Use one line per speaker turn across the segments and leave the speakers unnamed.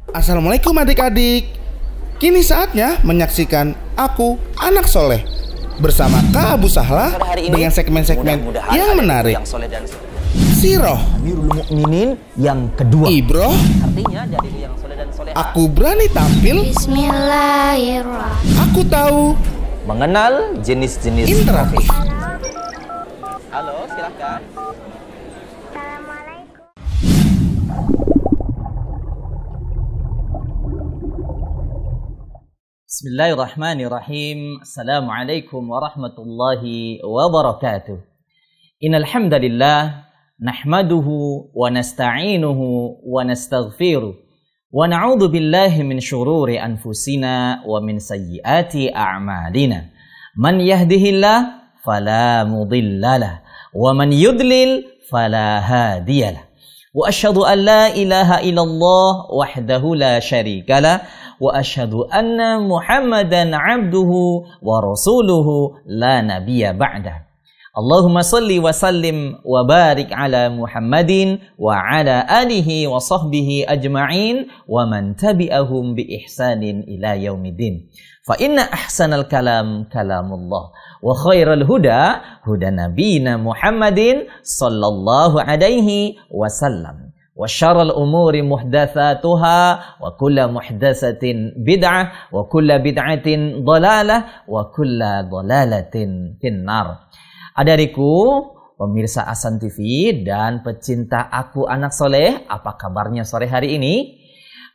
Assalamualaikum adik-adik. Kini saatnya menyaksikan Aku Anak Soleh bersama Kak Abu Sahla dengan segmen-segmen yang menarik. Siroh,
Amirul Mukminin yang kedua.
Ibroh,
Artinya jadi yang soleh dan soleh.
Aku Berani Tampil,
Bismillahirrahmanirrahim.
Aku Tahu,
Mengenal jenis-jenis
Interaktif.
Halo, silakan. Bismillahirrahmanirrahim. Assalamualaikum warahmatullahi wabarakatuh. Innal hamdalillah nahmaduhu wa nasta'inuhu wa nastaghfiruh wa na'udzu billahi min syururi anfusina wa min sayyiati a'malina. Man yahdihillah fala mudhillalah wa man yudlil fala hadiyalah. Wa asyhadu an la ilaha illallah wahdahu la syarikalah wa asyhadu anna Muhammadan abduhu wa rasuluhu la nabiyya ba'dah. Allahumma salli wa sallim wa barik ala Muhammadin wa ala alihi wa sahbihi ajma'in wa man tabi'ahum bi ihsanin ila yaumiddin. Fa inna ahsanal kalam kalamullah wa khairal huda huda nabiyina Muhammadin sallallahu alaihi wasallam. Wa syarrul umuri muhdatsatuha wa kullu muhdatsatin bid'ah wa kullu bid'atin dhalalah wa kullu dhalalatin finnar. Adariku, pemirsa Ahsan TV dan pecinta Aku Anak Soleh, apa kabarnya sore hari ini?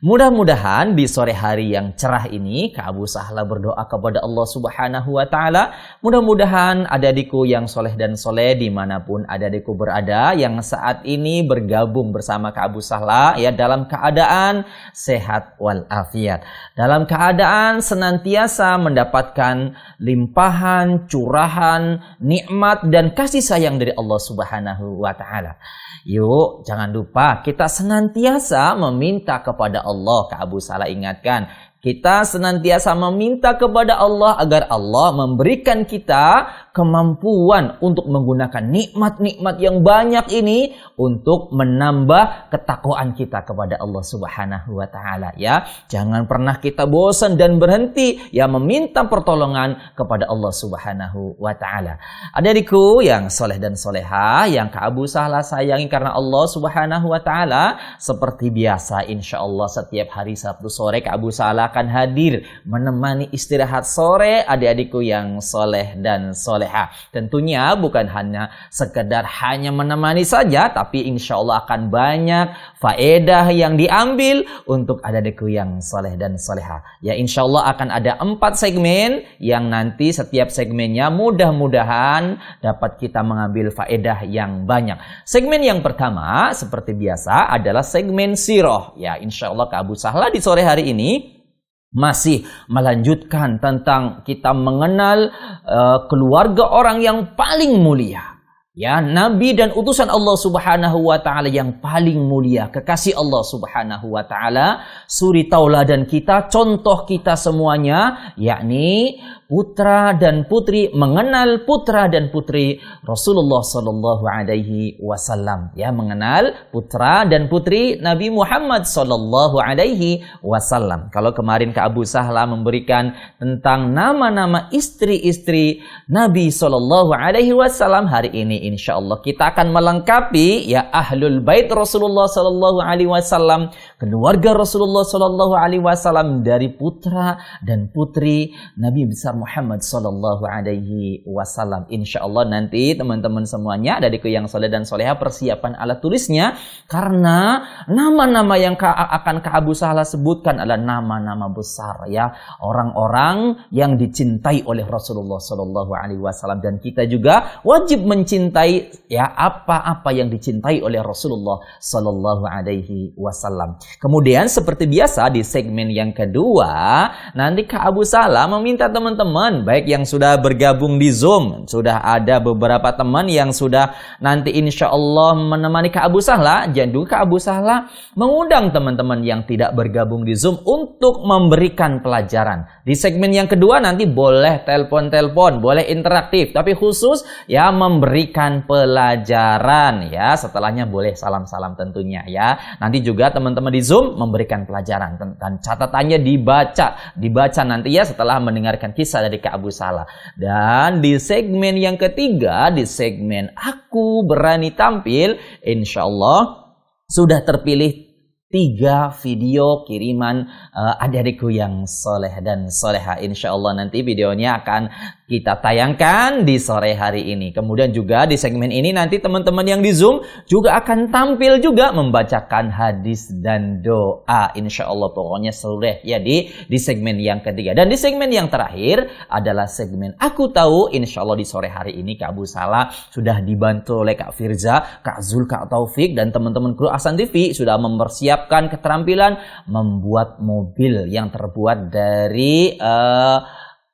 Mudah-mudahan di sore hari yang cerah ini, Kak Abu Sahla berdoa kepada Allah Subhanahu wa Ta'ala. Mudah-mudahan adadiku yang soleh dan soleh dimanapun adadiku berada, yang saat ini bergabung bersama Kak Abu Sahla ya, dalam keadaan sehat walafiat, dalam keadaan senantiasa mendapatkan limpahan, curahan, nikmat dan kasih sayang dari Allah Subhanahu wa Ta'ala. Yuk, jangan lupa kita senantiasa meminta kepada Allah. Kak Abu Sahla ingatkan, kita senantiasa meminta kepada Allah agar Allah memberikan kita kemampuan untuk menggunakan nikmat-nikmat yang banyak ini untuk menambah ketakwaan kita kepada Allah Subhanahu wa Ta'ala ya. Jangan pernah kita bosan dan berhenti ya meminta pertolongan kepada Allah Subhanahu wa Ta'ala. Adikku yang soleh dan soleha yang Kak Abu Sahla sayangi karena Allah Subhanahu wa Ta'ala, seperti biasa insya Allah setiap hari Sabtu sore Kak Abu Sahla akan hadir menemani istirahat sore adik-adikku yang soleh dan soleha. Tentunya bukan hanya sekedar hanya menemani saja, tapi insya Allah akan banyak faedah yang diambil untuk adik-adikku yang soleh dan soleha. Ya, insya Allah akan ada 4 segmen yang nanti setiap segmennya mudah-mudahan dapat kita mengambil faedah yang banyak. Segmen yang pertama seperti biasa adalah segmen siroh. Ya, insya Allah Kak Abu Sahla di sore hari ini masih melanjutkan tentang kita mengenal keluarga orang yang paling mulia. Ya, nabi dan utusan Allah Subhanahu wa Ta'ala yang paling mulia, kekasih Allah Subhanahu wa Ta'ala, suri tauladan kita, contoh kita semuanya, yakni putra dan putri, mengenal putra dan putri Rasulullah sallallahu alaihi wasallam ya, mengenal putra dan putri Nabi Muhammad sallallahu alaihi wasallam. Kalau kemarin Kak Abu Sahla memberikan tentang nama-nama istri-istri Nabi sallallahu alaihi wasallam, hari ini insyaallah kita akan melengkapi ya ahlul bait Rasulullah sallallahu alaihi wasallam, keluarga Rasulullah sallallahu alaihi wasallam dari putra dan putri Nabi besar Muhammad sallallahu alaihi wasallam. Insyaallah nanti teman-teman semuanya, adikku yang soleh dan soleha, persiapan alat tulisnya, karena nama-nama yang akan Kak Abu Sahla sebutkan adalah nama-nama besar ya, orang-orang yang dicintai oleh Rasulullah sallallahu alaihi wasallam, dan kita juga wajib mencintai ya apa-apa yang dicintai oleh Rasulullah sallallahu alaihi wasallam. Kemudian seperti biasa di segmen yang kedua nanti Kak Abu Sahla meminta teman-teman teman-teman baik yang sudah bergabung di Zoom, sudah ada beberapa teman yang sudah nanti insya Allah menemani Kak Abu Sahla. Jangan juga Kak Abu Sahla mengundang teman-teman yang tidak bergabung di Zoom untuk memberikan pelajaran. Di segmen yang kedua nanti boleh telepon-telepon, boleh interaktif, tapi khusus ya memberikan pelajaran ya. Setelahnya boleh salam-salam tentunya ya. Nanti juga teman-teman di Zoom memberikan pelajaran dan catatannya dibaca nanti ya setelah mendengarkan kisah dari Kak Abu Sahla. Dan di segmen yang ketiga, di segmen Aku Berani Tampil, insya Allah sudah terpilih 3 video kiriman adik-adikku yang soleh dan soleha. Insya Allah nanti videonya akan kita tayangkan di sore hari ini. Kemudian juga di segmen ini nanti teman-teman yang di Zoom juga akan tampil juga membacakan hadis dan doa. Insya Allah pokoknya seluruh ya di segmen yang ketiga. Dan di segmen yang terakhir adalah segmen Aku Tahu. Insya Allah di sore hari ini Kak Abu Sahla sudah dibantu oleh Kak Firza, Kak Zul, Kak Taufik dan teman-teman kru Ahsan TV sudah mempersiapkan keterampilan membuat mobil yang terbuat dari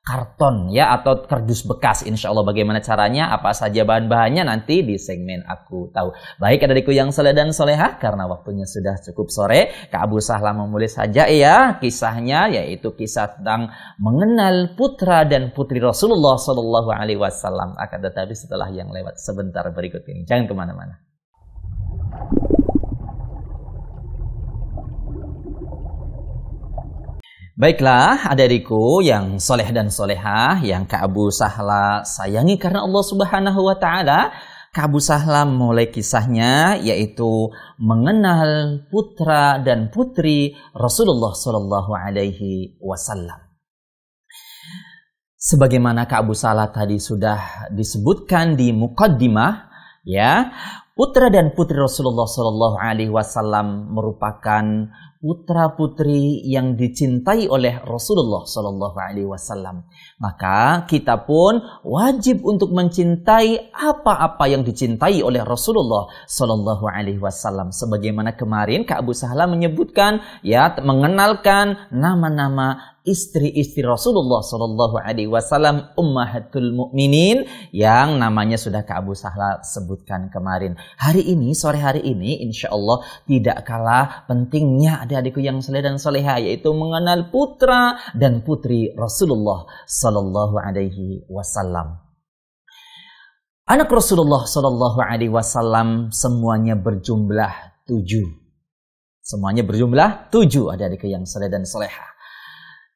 karton ya atau kardus bekas. Insya Allah bagaimana caranya, apa saja bahan-bahannya nanti di segmen Aku Tahu. Baik adikku yang soleh dan soleha, karena waktunya sudah cukup sore, Kak Abu Sahla memulai saja ya kisahnya, yaitu kisah tentang mengenal putra dan putri Rasulullah Shallallahu Alaihi Wasallam. Akan tetapi setelah yang lewat sebentar berikut ini, jangan kemana-mana. Baiklah adik-adikku yang soleh dan solehah yang Kak Abu Sahla sayangi karena Allah Subhanahu wa Ta'ala, Kak Abu Sahla mulai kisahnya yaitu mengenal putra dan putri Rasulullah Sallallahu Alaihi Wasallam. Sebagaimana Kak Abu Sahla tadi sudah disebutkan di muqaddimah ya, putra dan putri Rasulullah Sallallahu Alaihi Wasallam merupakan putra-putri yang dicintai oleh Rasulullah Sallallahu Alaihi Wasallam. Maka kita pun wajib untuk mencintai apa-apa yang dicintai oleh Rasulullah Sallallahu Alaihi Wasallam. Sebagaimana kemarin Kak Abu Sahla menyebutkan ya, mengenalkan nama-nama istri-istri Rasulullah Sallallahu Alaihi Wasallam, Ummahatul Mukminin, yang namanya sudah Kak Abu Sahla sebutkan kemarin. Hari ini, sore hari ini, insya Allah tidak kalah pentingnya adik-adikku yang soleh dan soleha, yaitu mengenal putra dan putri Rasulullah Sallallahu Alaihi Wasallam. Anak Rasulullah Sallallahu Alaihi Wasallam semuanya berjumlah 7. Semuanya berjumlah 7 adik-adikku yang soleh dan soleha.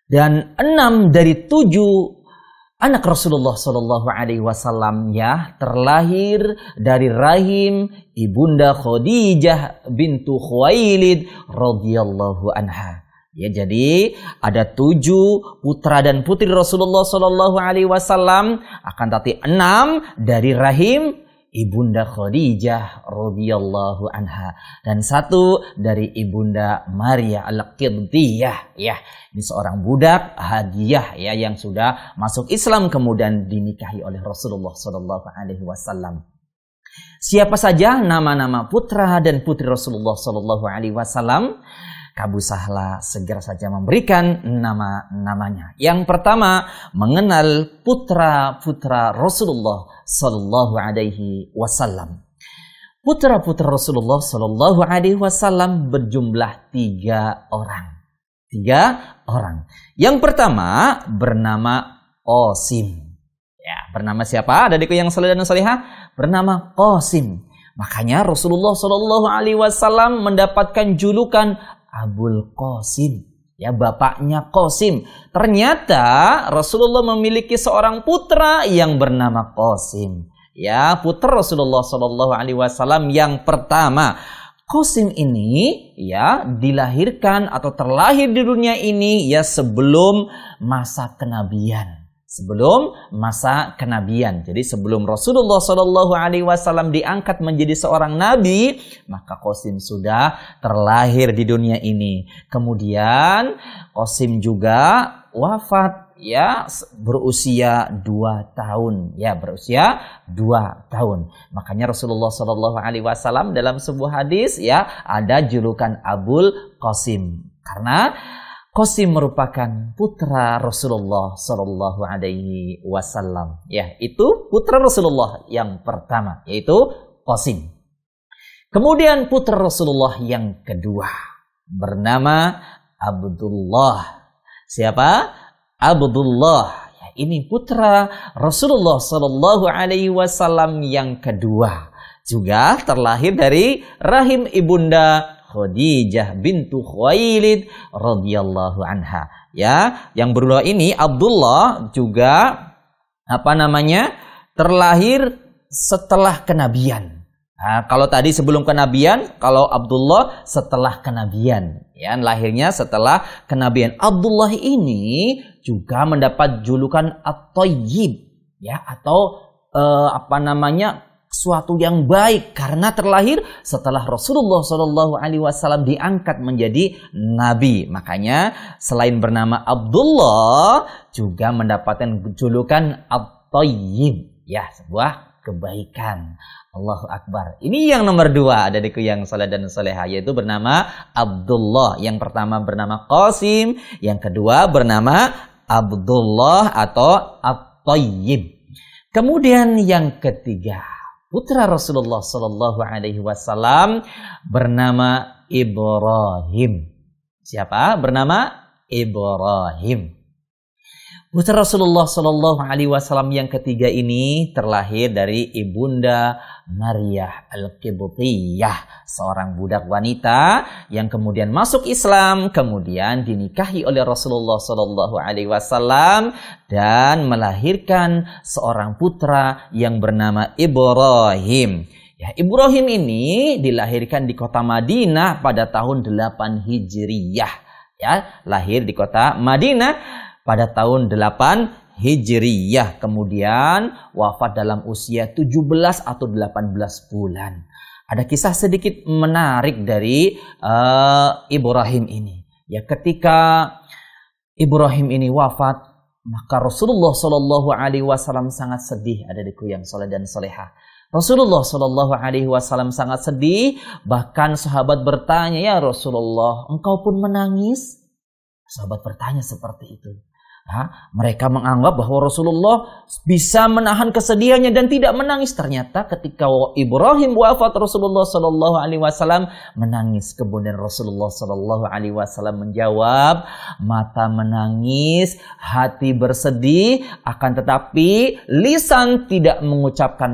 Dan 6 dari 7 anak Rasulullah Sallallahu Alaihi Wasallam ya terlahir dari rahim ibunda Khadijah bintu Khuwailid radhiyallahu anha. Ya, jadi ada 7 putra dan putri Rasulullah Sallallahu Alaihi Wasallam, akan tapi 6 dari rahim ibunda Khadijah radhiyallahu anha dan 1 dari ibunda Maria al-Qibtiyah ya. Ini seorang budak hadiah ya yang sudah masuk Islam kemudian dinikahi oleh Rasulullah sallallahu alaihi wasallam. Siapa saja nama-nama putra dan putri Rasulullah sallallahu alaihi wasallam? Kak Abu Sahla segera saja memberikan nama-namanya. Yang pertama, mengenal putra-putra Rasulullah Sallallahu Alaihi Wasallam. Putra-putra Rasulullah Sallallahu Alaihi Wasallam berjumlah 3 orang. 3 orang. Yang pertama bernama Qasim. Ya, bernama siapa? Adikku yang soleh dan solehah, bernama Qasim. Makanya Rasulullah Sallallahu Alaihi Wasallam mendapatkan julukan Abul Qasim, ya, bapaknya Qasim. Ternyata Rasulullah memiliki seorang putra yang bernama Qasim. Ya, putra Rasulullah Sallallahu Alaihi Wasallam yang pertama. Qasim ini ya dilahirkan atau terlahir di dunia ini ya sebelum masa kenabian. Sebelum masa kenabian. Jadi sebelum Rasulullah Sallallahu Alaihi Wasallam diangkat menjadi seorang nabi, maka Qasim sudah terlahir di dunia ini. Kemudian Qasim juga wafat ya berusia 2 tahun. Ya, berusia 2 tahun. Makanya Rasulullah Sallallahu Alaihi Wasallam dalam sebuah hadis ya ada julukan Abul Qasim. Karena Qasim merupakan putra Rasulullah Sallallahu Alaihi Wasallam. Ya, itu putra Rasulullah yang pertama, yaitu Qasim. Kemudian putra Rasulullah yang kedua bernama Abdullah. Siapa? Abdullah. Ya, ini putra Rasulullah Sallallahu Alaihi Wasallam yang kedua. Juga terlahir dari rahim ibunda Khadijah bintu Khuwailid radhiyallahu anha. Ya, yang berdua ini Abdullah juga terlahir setelah kenabian. Nah, kalau tadi sebelum kenabian, kalau Abdullah setelah kenabian. Ya, lahirnya setelah kenabian. Abdullah ini juga mendapat julukan At-Thayyib, ya, atau suatu yang baik karena terlahir setelah Rasulullah Shallallahu Alaihi Wasallam diangkat menjadi nabi. Makanya selain bernama Abdullah juga mendapatkan julukan At-Thayyib, ya, sebuah kebaikan. Allahu Akbar. Ini yang nomor dua, adikku yang saleh dan soleha, yaitu bernama Abdullah. Yang pertama bernama Qasim, yang kedua bernama Abdullah atau At-Thayyib. Kemudian yang ketiga, putra Rasulullah Sallallahu Alaihi Wasallam bernama Ibrahim. Siapa? Bernama Ibrahim. Putra Rasulullah Sallallahu Alaihi Wasallam yang ketiga ini terlahir dari ibunda Maryah Al-Qibtiyah, seorang budak wanita yang kemudian masuk Islam, kemudian dinikahi oleh Rasulullah Sallallahu Alaihi Wasallam dan melahirkan seorang putra yang bernama Ibrahim. Ya, Ibrahim ini dilahirkan di kota Madinah pada tahun 8 Hijriyah. Ya, lahir di kota Madinah pada tahun 8 Hijriyah. Kemudian wafat dalam usia 17 atau 18 bulan. Ada kisah sedikit menarik dari Ibrahim ini. Ya, ketika Ibrahim ini wafat, maka Rasulullah Shallallahu Alaihi Wasallam sangat sedih, adikku yang soleh dan soleha. Rasulullah Shallallahu Alaihi Wasallam sangat sedih. Bahkan sahabat bertanya, ya Rasulullah, engkau pun menangis? Sahabat bertanya seperti itu. Nah, mereka menganggap bahwa Rasulullah bisa menahan kesedihannya dan tidak menangis. Ternyata ketika Ibrahim wafat, Rasulullah Shallallahu Alaihi Wasallam menangis. Kemudian Rasulullah Shallallahu Alaihi Wasallam menjawab, mata menangis, hati bersedih, akan tetapi lisan tidak mengucapkan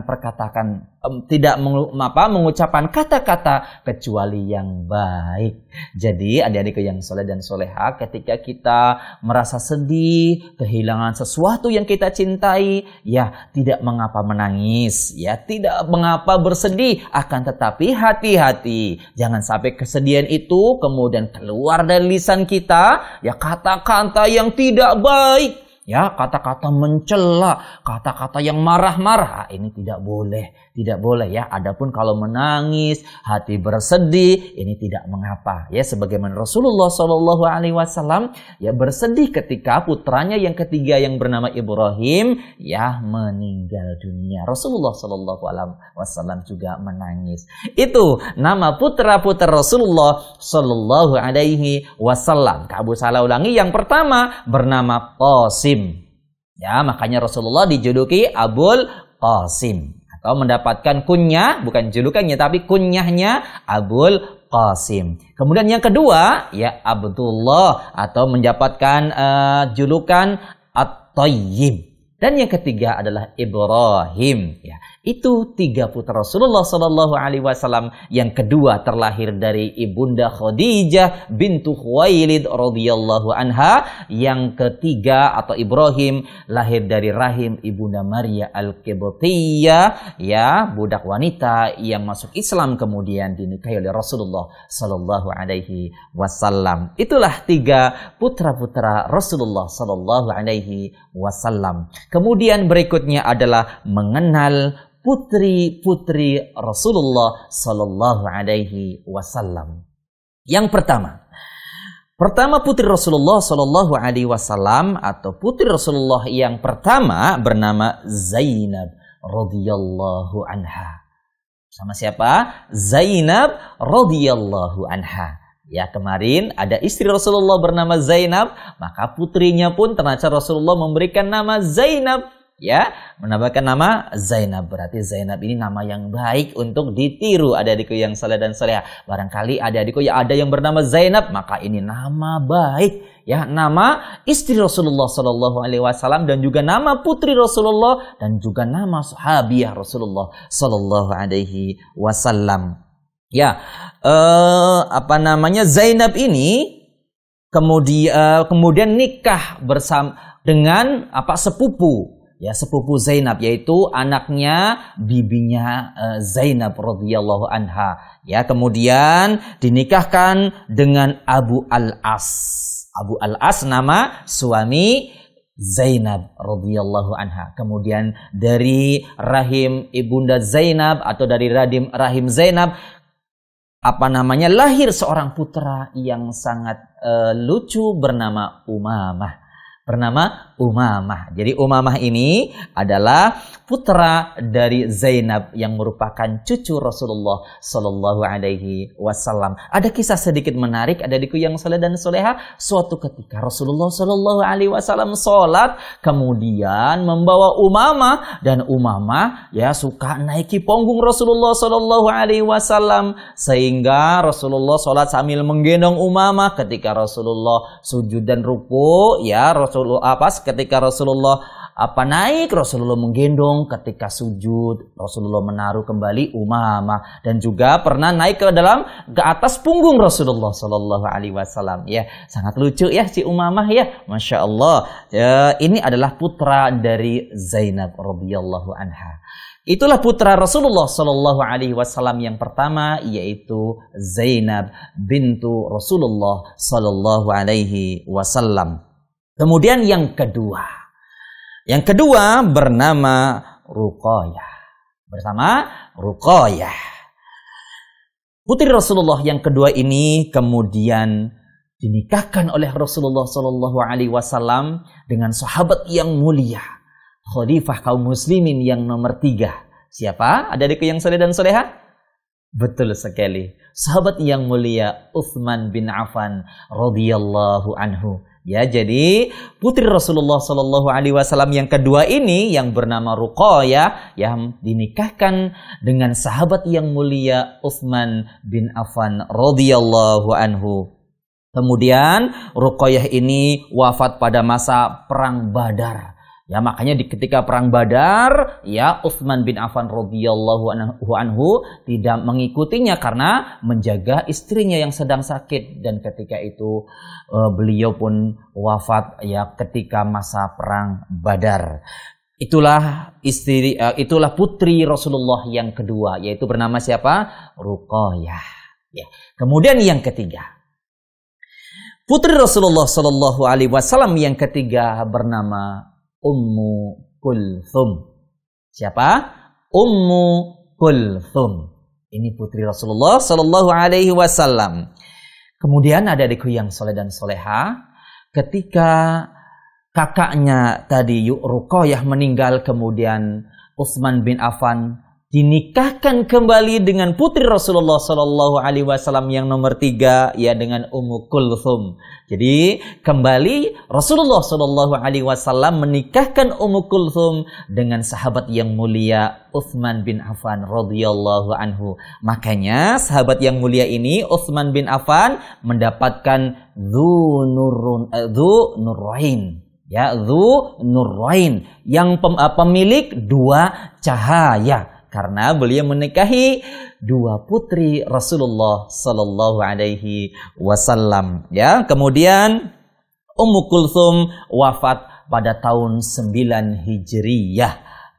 mengucapkan kata-kata kecuali yang baik. Jadi adik-adikku yang soleh dan soleha, ketika kita merasa sedih, kehilangan sesuatu yang kita cintai, ya tidak mengapa menangis, ya tidak mengapa bersedih, akan tetapi hati-hati, jangan sampai kesedihan itu kemudian keluar dari lisan kita, ya kata-kata yang tidak baik. Ya, kata-kata mencela, kata-kata yang marah-marah, ini tidak boleh ya. Adapun kalau menangis, hati bersedih, ini tidak mengapa. Ya, sebagaimana Rasulullah Shallallahu Alaihi Wasallam ya bersedih ketika putranya yang ketiga yang bernama Ibrahim ya meninggal dunia. Rasulullah Shallallahu Alaihi Wasallam juga menangis. Itu nama putra-putra Rasulullah Shallallahu Alaihi Wasallam. Abu Salah ulangi, yang pertama bernama Qasim. Ya, makanya Rasulullah dijuluki Abul Qasim atau mendapatkan kunyah, bukan julukannya tapi kunyahnya Abul Qasim. Kemudian yang kedua ya Abdullah atau mendapatkan julukan At-Thayyib. Dan yang ketiga adalah Ibrahim. Ya, itu tiga putra Rasulullah Sallallahu Alaihi Wasallam. Yang kedua terlahir dari ibunda Khadijah bintu Khuwailid radhiyallahu anha. Yang ketiga atau Ibrahim lahir dari rahim ibunda Maryah Al-Qibtiyah, ya budak wanita yang masuk Islam kemudian dinikahi oleh Rasulullah Sallallahu Alaihi Wasallam. Itulah tiga putra-putra Rasulullah Sallallahu Alaihi Wasallam. Kemudian berikutnya adalah mengenal putri-putri Rasulullah Sallallahu Alaihi Wasallam. Yang pertama putri Rasulullah Sallallahu Alaihi Wasallam atau putri Rasulullah yang pertama bernama Zainab radhiyallahu anha. Sama siapa? Zainab radhiyallahu anha. Ya, kemarin ada istri Rasulullah bernama Zainab, maka putrinya pun ternyata Rasulullah memberikan nama Zainab. Ya, menambahkan nama Zainab. Berarti Zainab ini nama yang baik untuk ditiru adik-adikku yang saleh dan salehah. Barangkali adik-adikku ya ada yang bernama Zainab, maka ini nama baik. Ya, nama istri Rasulullah Sallallahu Alaihi Wasallam dan juga nama putri Rasulullah dan juga nama sahabiah Rasulullah Sallallahu Alaihi Wasallam. Ya, Zainab ini kemudian nikah bersama dengan sepupu. Ya, sepupu Zainab, yaitu anaknya bibinya Zainab radhiyallahu anha. Ya, kemudian dinikahkan dengan Abu Al-As. Abu Al-As nama suami Zainab radhiyallahu anha. Kemudian dari rahim ibunda Zainab atau dari rahim Zainab lahir seorang putra yang sangat lucu bernama Umamah. Jadi Umamah ini adalah putra dari Zainab yang merupakan cucu Rasulullah Sallallahu Alaihi Wasallam. Ada kisah sedikit menarik, adikku yang saleh dan soleha. Suatu ketika Rasulullah Sallallahu Alaihi Wasallam sholat, kemudian membawa Umamah, dan Umamah ya suka naiki punggung Rasulullah Sallallahu Alaihi Wasallam, sehingga Rasulullah sholat sambil menggendong Umamah. Ketika Rasulullah sujud dan ruku, ya ketika Rasulullah naik, Rasulullah menggendong. Ketika sujud, Rasulullah menaruh kembali Umamah, dan juga pernah naik ke atas punggung Rasulullah Sallallahu Alaihi Wasallam. Ya, sangat lucu ya si Umamah ya, masya Allah. Ya, ini adalah putra dari Zainab radhiyallahu anha. Itulah putra Rasulullah Sallallahu Alaihi Wasallam yang pertama, yaitu Zainab bintu Rasulullah Sallallahu Alaihi Wasallam. Kemudian yang kedua bernama Ruqayyah. Putri Rasulullah yang kedua ini kemudian dinikahkan oleh Rasulullah Sallallahu Alaihi Wasallam dengan sahabat yang mulia, khalifah kaum muslimin yang nomor 3. Siapa? Adik-adikku yang saleh dan salehah? Betul sekali, sahabat yang mulia Utsman bin Affan radhiyallahu anhu. Ya, jadi putri Rasulullah Sallallahu Alaihi Wasallam yang kedua ini yang bernama Ruqayyah yang dinikahkan dengan sahabat yang mulia Utsman bin Affan radhiyallahu anhu. Kemudian Ruqayyah ini wafat pada masa perang Badar. Ya, makanya ketika perang Badar, ya Utsman bin Affan radhiyallahu anhu tidak mengikutinya karena menjaga istrinya yang sedang sakit, dan ketika itu beliau pun wafat ya ketika masa perang Badar. Itulah putri Rasulullah yang kedua, yaitu bernama siapa? Ruqayyah. Ya. Kemudian yang ketiga, putri Rasulullah Sallallahu Alaihi Wasallam yang ketiga bernama Ummu Kulthum. Siapa? Ummu Kulthum. Ini putri Rasulullah Sallallahu Alaihi Wasallam. Kemudian ada adikku yang soleh dan soleha, ketika kakaknya tadi Ruqayyah meninggal, kemudian Utsman bin Affan dinikahkan kembali dengan putri Rasulullah Sallallahu Alaihi Wasallam yang nomor 3, ya dengan Ummu Kulthum. Jadi kembali Rasulullah Sallallahu Alaihi Wasallam menikahkan Ummu Kulthum dengan sahabat yang mulia Utsman bin Affan radhiyallahu anhu. Makanya sahabat yang mulia ini Utsman bin Affan mendapatkan Dzu Nurrain. Ya, Dzu Nurrain, yang pemilik 2 cahaya. Karena beliau menikahi 2 putri Rasulullah Sallallahu Alaihi Wasallam. Ya, kemudian Ummu Kulthum wafat pada tahun 9 Hijriyah.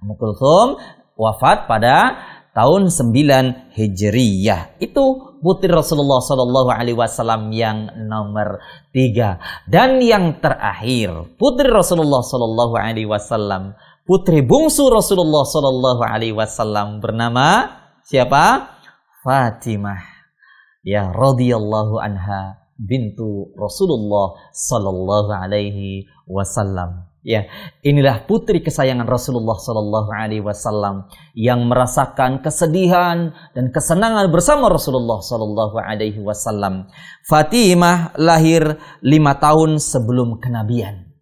Ummu Kulthum wafat pada tahun 9 Hijriyah. Itu putri Rasulullah Sallallahu Alaihi Wasallam yang nomor 3. Dan yang terakhir, putri Rasulullah Sallallahu Alaihi Wasallam, putri bungsu Rasulullah Sallallahu Alaihi Wasallam bernama siapa? Fatimah. Ya, radhiyallahu anha bintu Rasulullah Sallallahu Alaihi Wasallam. Ya, inilah putri kesayangan Rasulullah Sallallahu Alaihi Wasallam yang merasakan kesedihan dan kesenangan bersama Rasulullah Sallallahu Alaihi Wasallam. Fatimah lahir 5 tahun sebelum kenabian.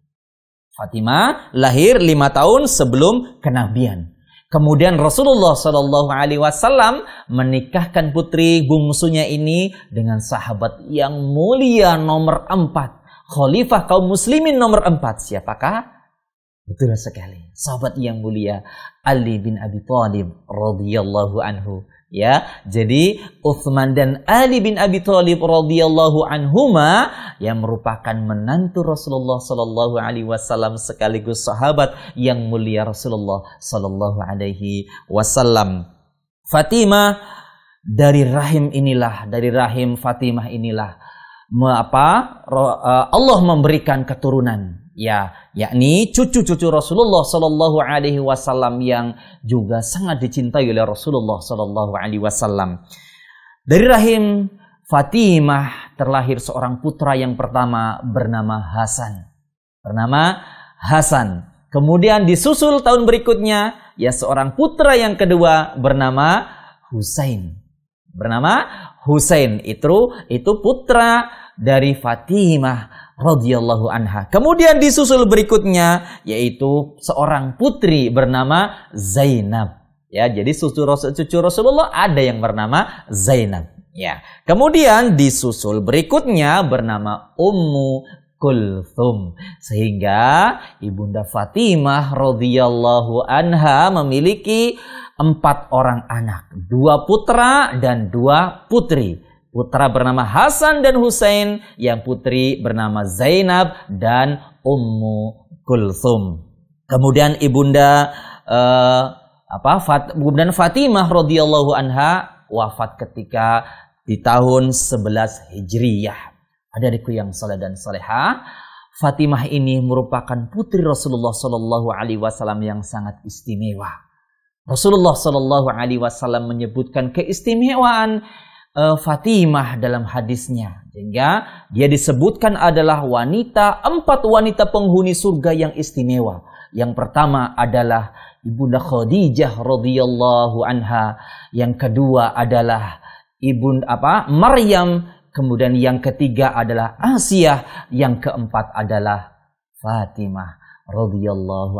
Fatimah lahir 5 tahun sebelum kenabian. Kemudian Rasulullah Sallallahu Alaihi Wasallam menikahkan putri bungsunya ini dengan sahabat yang mulia nomor 4. Khalifah kaum muslimin nomor 4. Siapakah? Betul sekali. Sahabat yang mulia Ali bin Abi Thalib radhiyallahu anhu. Ya, jadi Utsman dan Ali bin Abi Thalib radhiyallahu anhuma yang merupakan menantu Rasulullah sallallahu alaihi wasallam sekaligus sahabat yang mulia Rasulullah sallallahu alaihi wasallam. Fatimah dari rahim Fatimah inilah Allah memberikan keturunan, ya, yakni cucu-cucu Rasulullah Sallallahu Alaihi Wasallam yang juga sangat dicintai oleh Rasulullah Sallallahu Alaihi Wasallam. Dari rahim Fatimah terlahir seorang putra yang pertama bernama Hasan. Kemudian disusul tahun berikutnya ya seorang putra yang kedua bernama Husain. Itu putra dari Fatimah radhiyallahu anha. Kemudian disusul berikutnya yaitu seorang putri bernama Zainab. Ya, jadi cucu Rasulullah ada yang bernama Zainab. Ya. Kemudian disusul berikutnya bernama Ummu Kulthum. Sehingga Ibunda Fatimah radhiyallahu anha memiliki 4 orang anak, 2 putra dan 2 putri. Putra bernama Hasan dan Husain, yang putri bernama Zainab dan Ummu Kulthum. Kemudian Ibunda Fatimah radhiyallahu anha wafat ketika di tahun 11 Hijriyah. Adik-adikku yang saleh dan salehah, Fatimah ini merupakan putri Rasulullah sallallahu alaihi wasallam yang sangat istimewa. Rasulullah sallallahu alaihi wasallam menyebutkan keistimewaan Fatimah dalam hadisnya, sehingga dia disebutkan adalah 4 wanita penghuni surga yang istimewa. Yang pertama adalah Ibunda Khadijah radhiyallahu anha, yang kedua adalah Maryam, kemudian yang ketiga adalah Asiyah, yang keempat adalah Fatimah radhiyallahu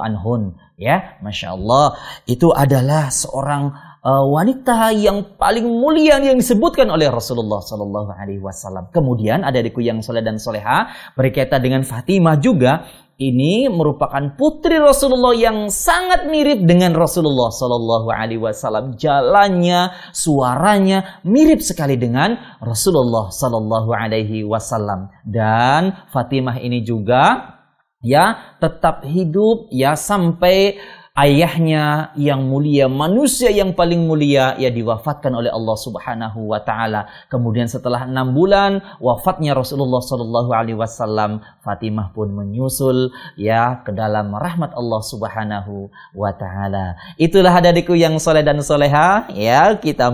anhun. Ya, Masya Allah, itu adalah seorang wanita yang paling mulia yang disebutkan oleh Rasulullah Sallallahu Alaihi Wasallam. Kemudian adikku yang soleh dan soleha, berkaitan dengan Fatimah juga, ini merupakan putri Rasulullah yang sangat mirip dengan Rasulullah Sallallahu Alaihi Wasallam. Jalannya, suaranya mirip sekali dengan Rasulullah Sallallahu Alaihi Wasallam. Dan Fatimah ini juga ya tetap hidup ya sampai ayahnya yang mulia, manusia yang paling mulia, ya diwafatkan oleh Allah Subhanahu wa taala. Kemudian setelah 6 bulan wafatnya Rasulullah sallallahu alaihi wasallam, Fatimah pun menyusul ya ke dalam rahmat Allah Subhanahu wa taala. Itulah adikku yang soleh dan soleha, ya kita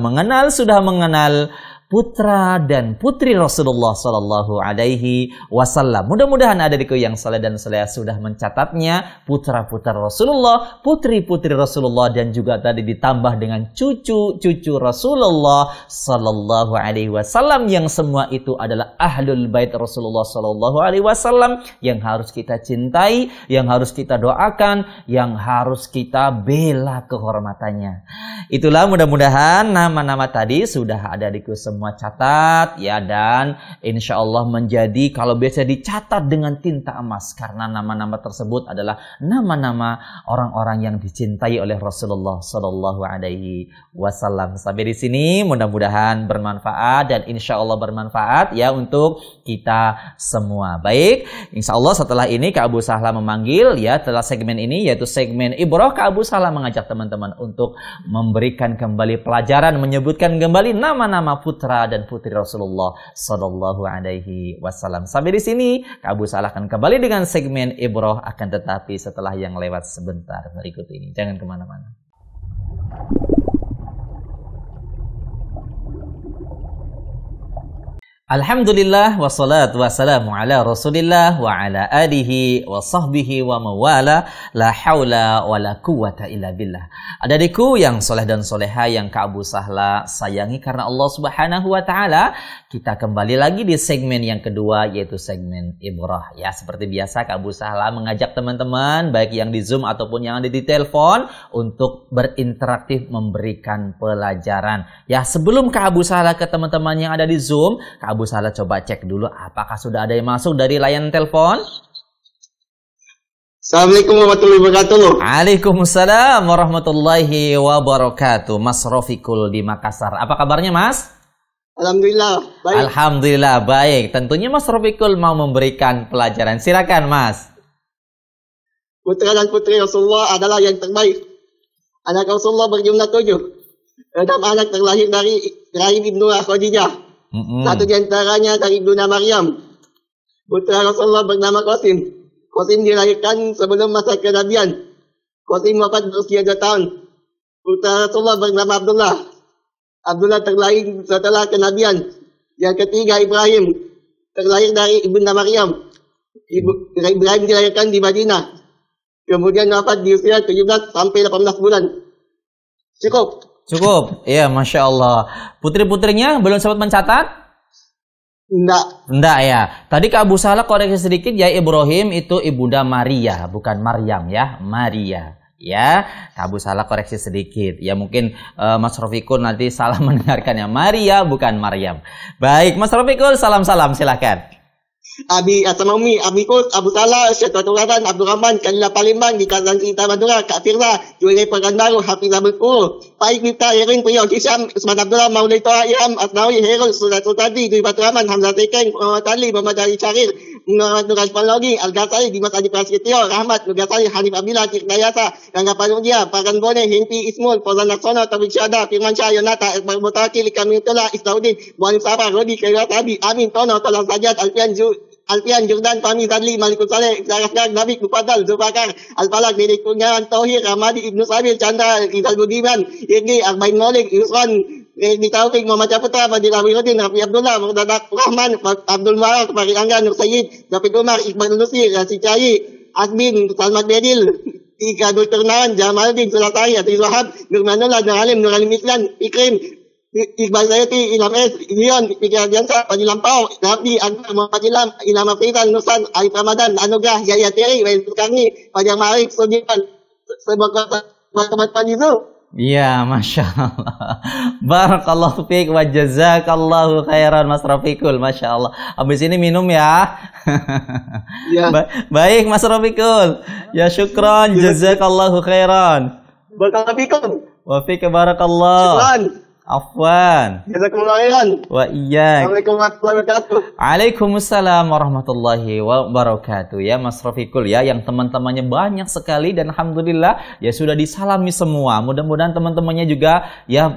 sudah mengenal putra dan putri Rasulullah sallallahu alaihi wasallam. Mudah-mudahan adikku yang saleh dan salehah sudah mencatatnya, putra-putra Rasulullah, putri-putri Rasulullah, dan juga tadi ditambah dengan cucu-cucu Rasulullah sallallahu alaihi wasallam, yang semua itu adalah ahlul bait Rasulullah sallallahu alaihi wasallam yang harus kita cintai, yang harus kita doakan, yang harus kita bela kehormatannya. Itulah, mudah-mudahan nama-nama tadi sudah ada adikku semua catat ya, dan insya Allah menjadi, kalau biasa dicatat dengan tinta emas, karena nama-nama tersebut adalah nama-nama orang-orang yang dicintai oleh Rasulullah Sallallahu Alaihi Wasallam. Sampai di sini mudah-mudahan bermanfaat, dan insya Allah bermanfaat ya untuk kita semua. Baik, insya Allah setelah ini Kak Abu Sahla memanggil ya, setelah segmen ini yaitu segmen Ibrah, Kak Abu Sahla mengajak teman-teman untuk memberikan kembali pelajaran, menyebutkan kembali nama-nama putra dan putri Rasulullah Sallallahu Alaihi Wasallam. Sampai di sini Kak Abu Sahla akan kembali dengan segmen Ibrah, akan tetapi setelah yang lewat sebentar berikut ini. Jangan kemana-mana. Alhamdulillah wassalatu wassalamu ala Rasulillah wa ala alihi wa sahbihi wa mawala la haula wa la quwata illa billah. Adik-adikku yang soleh dan soleha yang Kak Abu Sahla sayangi karena Allah Subhanahu wa taala, kita kembali lagi di segmen yang kedua yaitu segmen Ibrah. Ya, seperti biasa Kak Abu Sahla mengajak teman-teman baik yang di Zoom ataupun yang ada di telepon untuk berinteraktif memberikan pelajaran. Ya, sebelum Kak Abu Sahla ke teman-teman yang ada di Zoom, Kak Abu Sahla coba cek dulu apakah sudah ada yang masuk dari layanan telepon.
Assalamualaikum warahmatullahi wabarakatuh.
Waalaikumsalam warahmatullahi wabarakatuh. Mas Rofikul di Makassar. Apa kabarnya, Mas?
Alhamdulillah baik.
Alhamdulillah baik. Tentunya Mas Rofikul mau memberikan pelajaran. Silakan, Mas.
Putra dan putri Rasulullah adalah yang terbaik. Anak Rasulullah berjumlah 7. 6 anak terlahir dari rahim Ibnu Khadijah. Satu di antaranya dari Ibnu Maryam. Putra Rasulullah bernama Qasim. Qasim dilahirkan sebelum masa kenabian. Qasim wafat berusia 2 tahun. Putra Rasulullah bernama Abdullah. Abdullah terlahir setelah kenabian. Yang ketiga Ibrahim. Terlahir dari Ibnu Maryam. Ibrahim dilahirkan di Madinah. Kemudian wafat di usia 17 sampai 18 bulan. Cukup.
Cukup. Iya, Masya Allah. Putri-putrinya belum sempat mencatat? Enggak ya. Tadi Kak Abu Sahla koreksi sedikit ya, Ibrahim itu ibunda Maria, bukan Maryam ya. Maria. Ya, Kak Abu Sahla koreksi sedikit. Ya mungkin Mas Rofikul nanti salah mendengarkannya. Maria bukan Maryam. Baik, Mas Rofikul salam-salam silakan.
Abi Asamaumi, Abikus, Abu Salah, Syekhatularan, Abdul Rahman, Kalila Palembang, di Kazan Cinta Madura, Kak Firza, Juwele Pekanbaru, Hafizah Berkul, Paik Mifta, Herin, Priok, Hisham, Usman Abdullah, Maulai Toha, Ilham, Asnawi, Herul, Surat Sultadi, Dwi Batu Rahman, Hamzah Tekeng, Muhammad Ali, Muhammad Ali Syaril, Muhammad Nuraj Panlogi, Al-Ghazali, Dimas Adi Prasetyo, Rahmat, Nugasali, Hanif Abdillah, Cik Dayasa, Rangga Panujia, Pakan Bone, Himpi Ismul, Fauzan Laksono, Taufik Syahda, Firman Syah, Yonata, Ekbar Mutawakil, Ikamilullah, Isnaudin, Muhammad Sabah, Rodi, Kairat Abi, Amin, Tono, Tolang Sajad, Alfian, Jordan, Fahmi, Sadli, Malikul Saleh, Zarafgar, Nabik, Mufaddal, Zulfakar, Al-Falak, Dedik Kunyaran, Tauhid, Ramadi, Ibnu Sabil, Chandra, Rizal Budiman, Irgi, Arbain Maulik, Yusran, Rizal Taufik, Muhammad Caputra, Fadil Awiruddin, Rafi Abdullah, Murtadak Rahman, Abdul Marak, Farid Angga, Nur Sayyid, David Umar, Iqbal Lusi, Rasid Cahyi, Asbin, Salmat Bedil, Ika Dr. Nawan, Jamaluddin, Sulatari, Aziz Wahab, Nur Manullah, Nur Alim, Nur Alim Islam, Ikrim, Iqbal Zayati, Ilham S, Ilion, Fikir Adiansa, Fadil Lampau, Rabdi, Agam, Muhammad Ilham, Ilham Afritan, Nusan, Arif Ramadan, Anugrah, Yahya Teri, Wahid Sukarni, Fajang Marif, Sudirman, sebuah kebatan itu.
Iya, Masya Allah. Barakallahu fiik wa jazakallahu khairan Mas Rafiqul. Masya Allah. Habis ini minum ya.
Ya.
Baik Mas Rafiqul. Ya syukran, jazakallahu khairan.
Barakallahu fikum.
Wa fiik barakallah.
Syukran.
Afwan.
Jazakumullah khairan.
Wa iyyak.
Assalamualaikum warahmatullahi wabarakatuh.
Waalaikumsalam warahmatullahi wabarakatuh. Ya Mas Rafiqul ya, yang teman-temannya banyak sekali dan alhamdulillah ya sudah disalami semua. Mudah-mudahan teman-temannya juga ya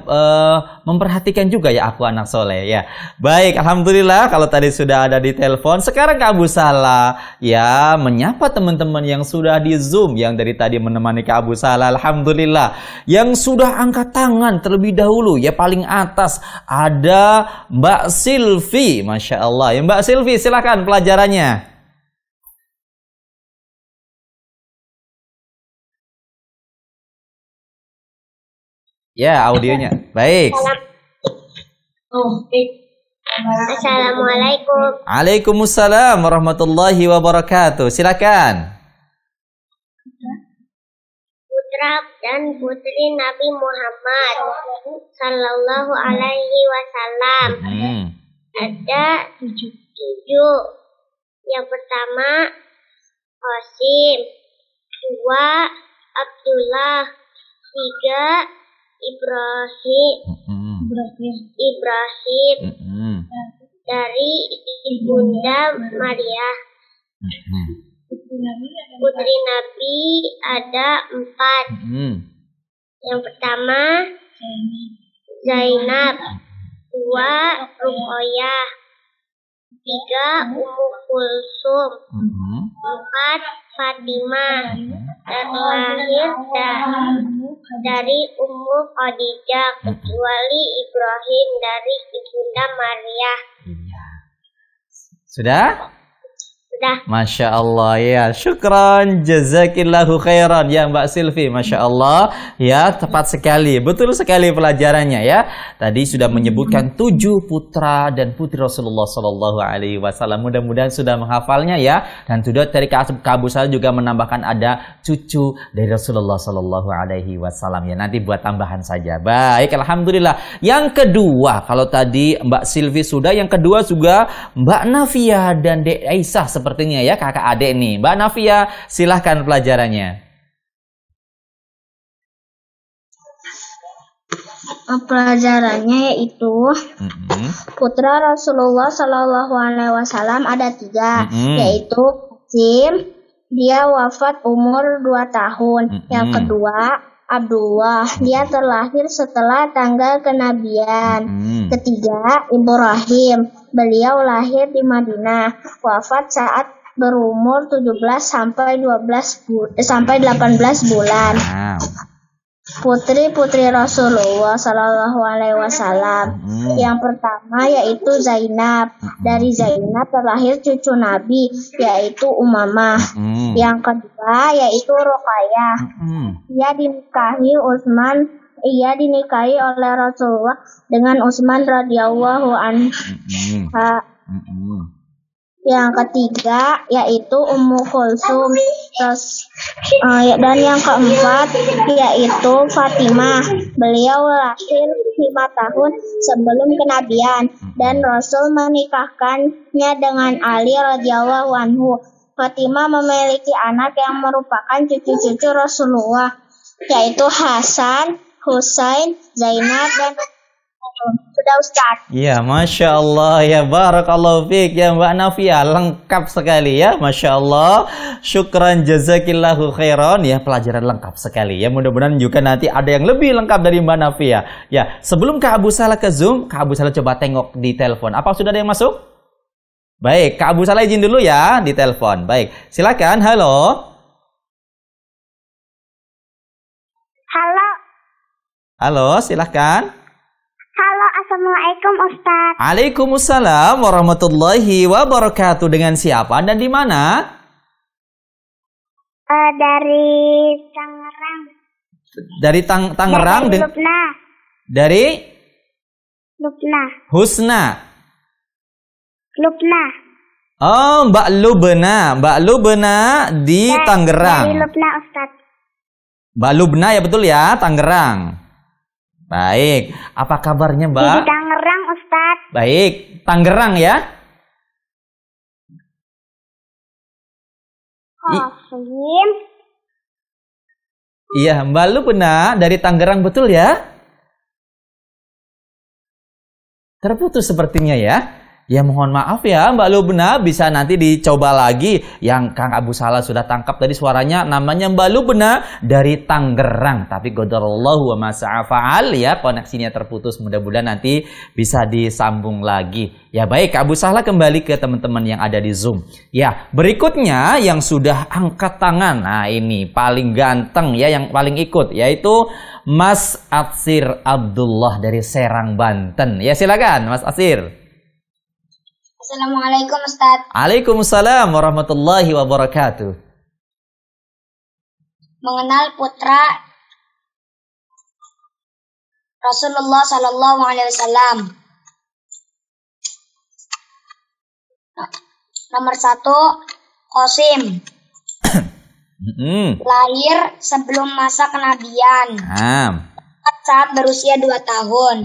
memperhatikan juga ya aku anak soleh ya. Baik, alhamdulillah kalau tadi sudah ada di telepon. Sekarang Kak Abu Sahla ya menyapa teman-teman yang sudah di Zoom, yang dari tadi menemani Kak Abu Sahla. Alhamdulillah. Yang sudah angkat tangan terlebih dahulu ya, paling atas ada Mbak Silvi. Masya Allah. Ya Mbak Silvi, silakan pelajarannya. Ya, audionya. Baik.
Assalamualaikum.
Waalaikumsalam warahmatullahi wabarakatuh. Silakan.
Putra dan putri Nabi Muhammad Sallallahu Alaihi Wasallam. Ada 7. Yang pertama Qasim, 2 Abdullah, 3 Ibrahim. Dari ibunda Maria. Putri Nabi ada 4. Yang pertama Zainab, 2 Ruqayyah, 3 Ummu Kulsum, 4 Fatimah. Terlahir dari Ummu Khadijah, kecuali Ibrahim dari ibunda Maria.
Sudah?
Sudah.
Masya Allah ya, syukran, jazakillahu khairan ya Mbak Silvi, Masya Allah ya, tepat sekali, betul sekali pelajarannya ya. Tadi sudah menyebutkan 7 putra dan putri Rasulullah Sallallahu Alaihi Wasallam. Mudah-mudahan sudah menghafalnya ya. Dan sudah dari Kak Abu Salah juga menambahkan ada cucu dari Rasulullah Sallallahu Alaihi Wasallam ya. Nanti buat tambahan saja. Baik, alhamdulillah. Yang kedua, kalau tadi Mbak Silvi sudah, yang kedua juga Mbak Nafia dan Dek Aisyah sepertinya ya, kakak adik nih. Mbak Nafia, silahkan pelajarannya.
Pelajarannya yaitu putra Rasulullah Shallallahu Alaihi Wasallam ada 3, yaitu Qasim, dia wafat umur 2 tahun. Yang kedua Abdullah, dia terlahir setelah tanggal kenabian. Ketiga Ibrahim, beliau lahir di Madinah, wafat saat berumur 17 sampai 18 bulan. Putri-putri Rasulullah Sallallahu Alaihi Wasallam. Yang pertama yaitu Zainab. Dari Zainab terlahir cucu Nabi yaitu Umamah. Yang kedua yaitu Ruqayyah. Ia dinikahi oleh Rasulullah dengan Utsman radhiyallahu anhu. Yang ketiga yaitu Ummu Kulsum, dan yang keempat yaitu Fatimah. Beliau lahir 5 tahun sebelum kenabian dan Rasul menikahkannya dengan Ali radhiyallahu anhu. Fatimah memiliki anak yang merupakan cucu-cucu Rasulullah, yaitu Hasan, Husain, Zainab, dan sudah Ustaz.
Ya, Masya Allah ya, barakallahu fiik ya Mbak Nafia, lengkap sekali ya, Masya Allah. Syukran, jazakillahu khairan ya, pelajaran lengkap sekali ya. Mudah-mudahan juga nanti ada yang lebih lengkap dari Mbak Nafia. Ya, sebelum Kak Abu Salah ke Zoom, Kak Abu Salah coba tengok di telepon. Apa sudah ada yang masuk? Baik, Kak Abu Salah izin dulu ya di telepon. Baik, silakan. Halo.
Halo.
Halo, silakan.
Halo, Assalamualaikum Ustaz.
Waalaikumsalam warahmatullahi wabarakatuh. Dengan siapa dan di mana?
Dari Tangerang.
Dari Tangerang.
Dari Lubna.
Dari?
Lubna.
Husna.
Lubna.
Oh, Mbak Lubna. Mbak Lubna di Tangerang.
Dari Lubna Ustaz.
Mbak Lubna ya, betul ya, Tangerang. Baik, apa kabarnya Mbak?
Di Tangerang Ustaz.
Baik, Tangerang ya.
Qasim.
Iya, Mbak Lubna dari Tangerang, betul ya? Terputus sepertinya ya. Ya mohon maaf ya Mbak Lubna, bisa nanti dicoba lagi. Yang Kang Abu Salah sudah tangkap tadi suaranya, namanya Mbak Lubna dari Tangerang. Tapi qadarullahu wa ma syaa fa'al ya, koneksinya terputus. Mudah-mudahan nanti bisa disambung lagi. Ya baik, Kak Abu Salah kembali ke teman-teman yang ada di Zoom. Ya, berikutnya yang sudah angkat tangan. Nah, ini paling ganteng ya, yang paling ikut, yaitu Mas Atsir Abdullah dari Serang, Banten. Ya silakan Mas Atsir.
Assalamualaikum Ustaz.
Waalaikumsalam warahmatullahi wabarakatuh.
Mengenal putra Rasulullah Sallallahu Alaihi Wasallam. Nomor 1, Qasim. Lahir sebelum masa kenabian. Saat berusia 2 tahun.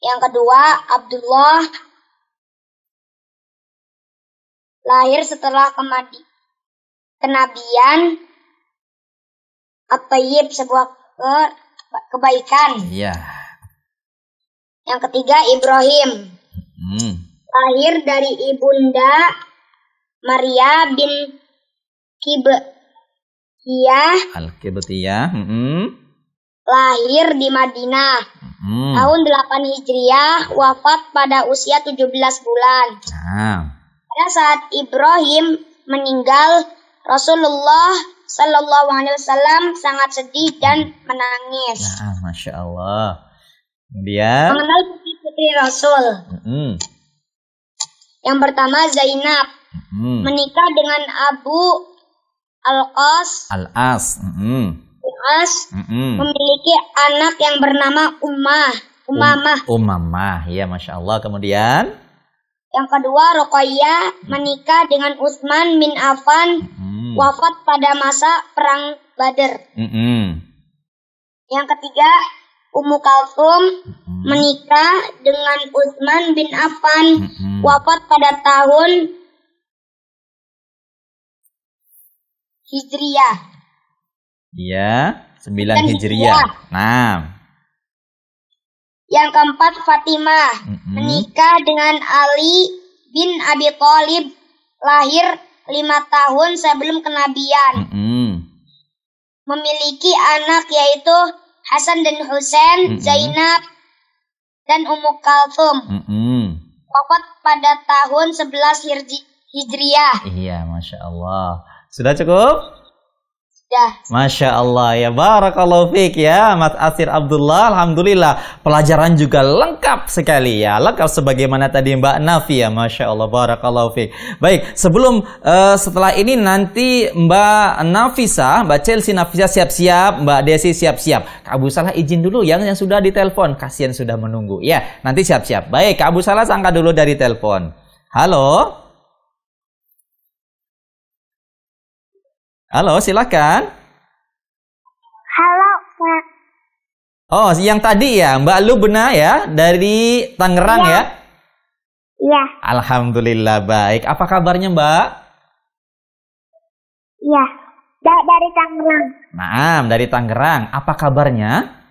Yang kedua, Abdullah, lahir setelah kenabian. At-Tayyib, sebuah kebaikan.
Iya.
Yang ketiga, Ibrahim, lahir dari ibunda Maria bin Kibtiyah.
Al-Kibtiyah.
Lahir di Madinah. Tahun 8 Hijriah, wafat pada usia 17 bulan. Pada saat Ibrahim meninggal, Rasulullah Sallallahu Alaihi Wasallam sangat sedih dan menangis.
Masya Allah. Dia
mengenal putri Rasul. Yang pertama Zainab menikah dengan Abu Al-As. Memiliki anak yang bernama
Umamah, ya Masya Allah. Kemudian
yang kedua Ruqayyah menikah dengan Utsman bin Affan, wafat pada masa perang Badar. Yang ketiga Ummu Kalsum menikah dengan Utsman bin Affan, wafat pada tahun Hijriyah.
Iya, 9 Hijriyah. Nah.
Yang keempat Fatimah menikah dengan Ali bin Abi Thalib, lahir 5 tahun sebelum kenabian. Memiliki anak yaitu Hasan dan Husain, Zainab dan Ummu Kalsum. Wafat pada tahun 11 Hijriyah.
Iya, Masya Allah. Sudah cukup?
Sudah.
Masya Allah, ya barakallahu fiik ya Mas Asir Abdullah. Alhamdulillah, pelajaran juga lengkap sekali ya. Lengkap sebagaimana tadi Mbak Nafi ya. Masya Allah, barakallahu fiik. Baik, sebelum setelah ini nanti Mbak Nafisa, Mbak Chelsea Nafisa siap-siap, Mbak Desi siap-siap. Kak Abu Salah izin dulu yang sudah ditelepon, kasihan sudah menunggu. Ya, nanti siap-siap. Baik, Kak Abu Salah angkat dulu dari telepon. Halo? Halo, silakan.
Halo, Pak.
Oh, yang tadi ya, Mbak Lubna ya, dari Tangerang ya?
Iya.
Alhamdulillah baik. Apa kabarnya, Mbak?
Iya, dari Tangerang.
Nah, dari Tangerang. Apa kabarnya?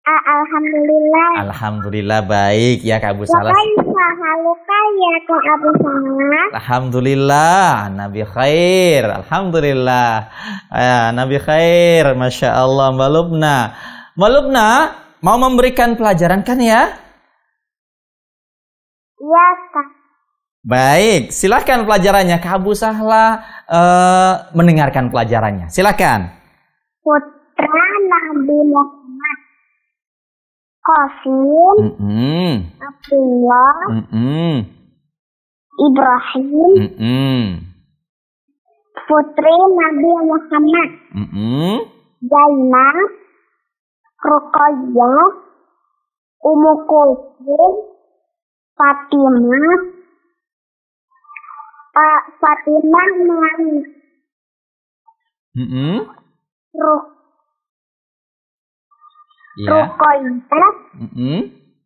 Alhamdulillah.
Alhamdulillah baik ya Kak Abu Salah.
Ya Kak Abu Salah.
Alhamdulillah, Nabi khair. Alhamdulillah. Nabi khair. Masya Allah, Mbak Lubna. Mbak Lubna mau memberikan pelajaran kan ya?
Iya, Kak.
Baik, silakan pelajarannya. Kak Abu Salah mendengarkan pelajarannya. Silakan.
Putra Nabi Muhammad Qasim, Abdullah, Ibrahim, putri Nabi Muhammad, Zainab, Ruqayyah, Ummu Kulsum, Fatimah, Ruqayyah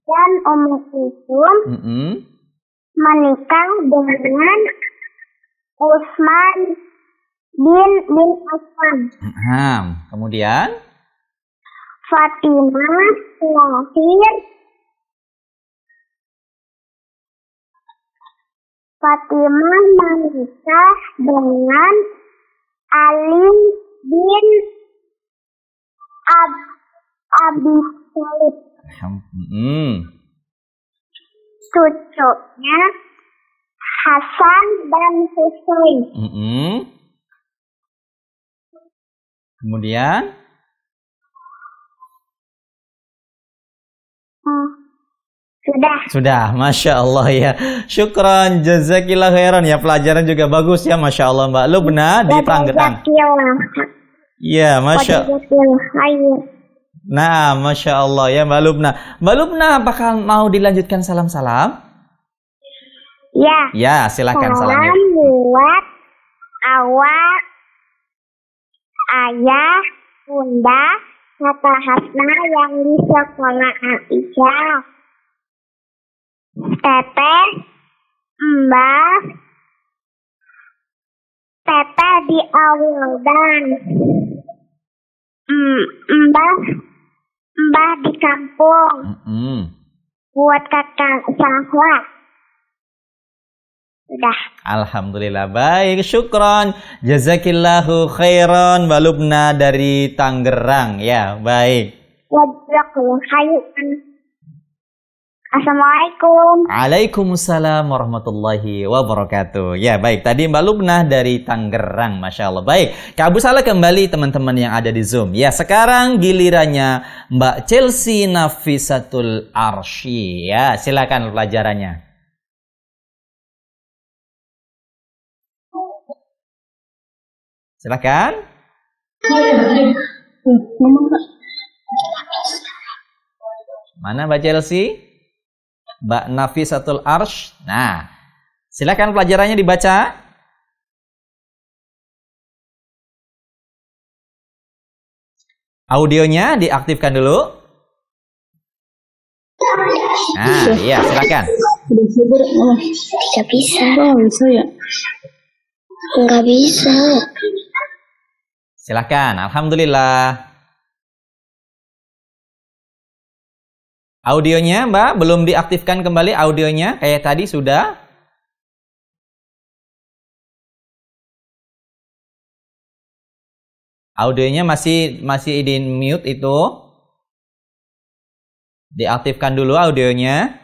dan Ummu Kulsum menikah dengan Utsman bin Affan.
Kemudian
Fatimah menikah dengan Ali bin Abi Thalib. Cucunya Hasan dan Husain.
Kemudian Sudah, Masya Allah ya. Syukran, jazakillah khairan ya. Pelajaran juga bagus ya, Masya Allah Mbak Lubna di Tangerang. Iya, Masya Allah. Nah, Masya Allah ya Mbak Lubna. Mbak Lubna, apakah mau dilanjutkan salam-salam?
Ya.
Ya, silakan salamnya.
Salam buat awak, ayah, bunda, kakak Hasna yang di sekolah Aisyah, teteh, mbah, teteh di Awadan, mbah di kampung, buat kakak Sahwa. Udah.
Alhamdulillah baik, syukron, jazakillahu khairan Mbak Lubna dari Tangerang ya, baik.
Jazakallahu khairan. Assalamualaikum.
Waalaikumsalam warahmatullahi wabarakatuh. Ya baik, tadi Mbak Lubna dari Tangerang, Masya Allah. Baik, Kak Abu Salah kembali teman-teman yang ada di Zoom. Ya, sekarang gilirannya Mbak Chelsea Nafisatul Arsy. Ya, silakan pelajarannya. Silakan. Mana Mbak Chelsea? Mbak Nafisatul Arsh. Nah, silakan pelajarannya dibaca. Audionya diaktifkan dulu. Nah, iya, silakan.
Tidak bisa. Bisa ya? Enggak bisa.
Silakan. Alhamdulillah. Audionya, Mbak, belum diaktifkan kembali audionya kayak tadi sudah. Audionya masih di mute itu. Diaktifkan dulu audionya.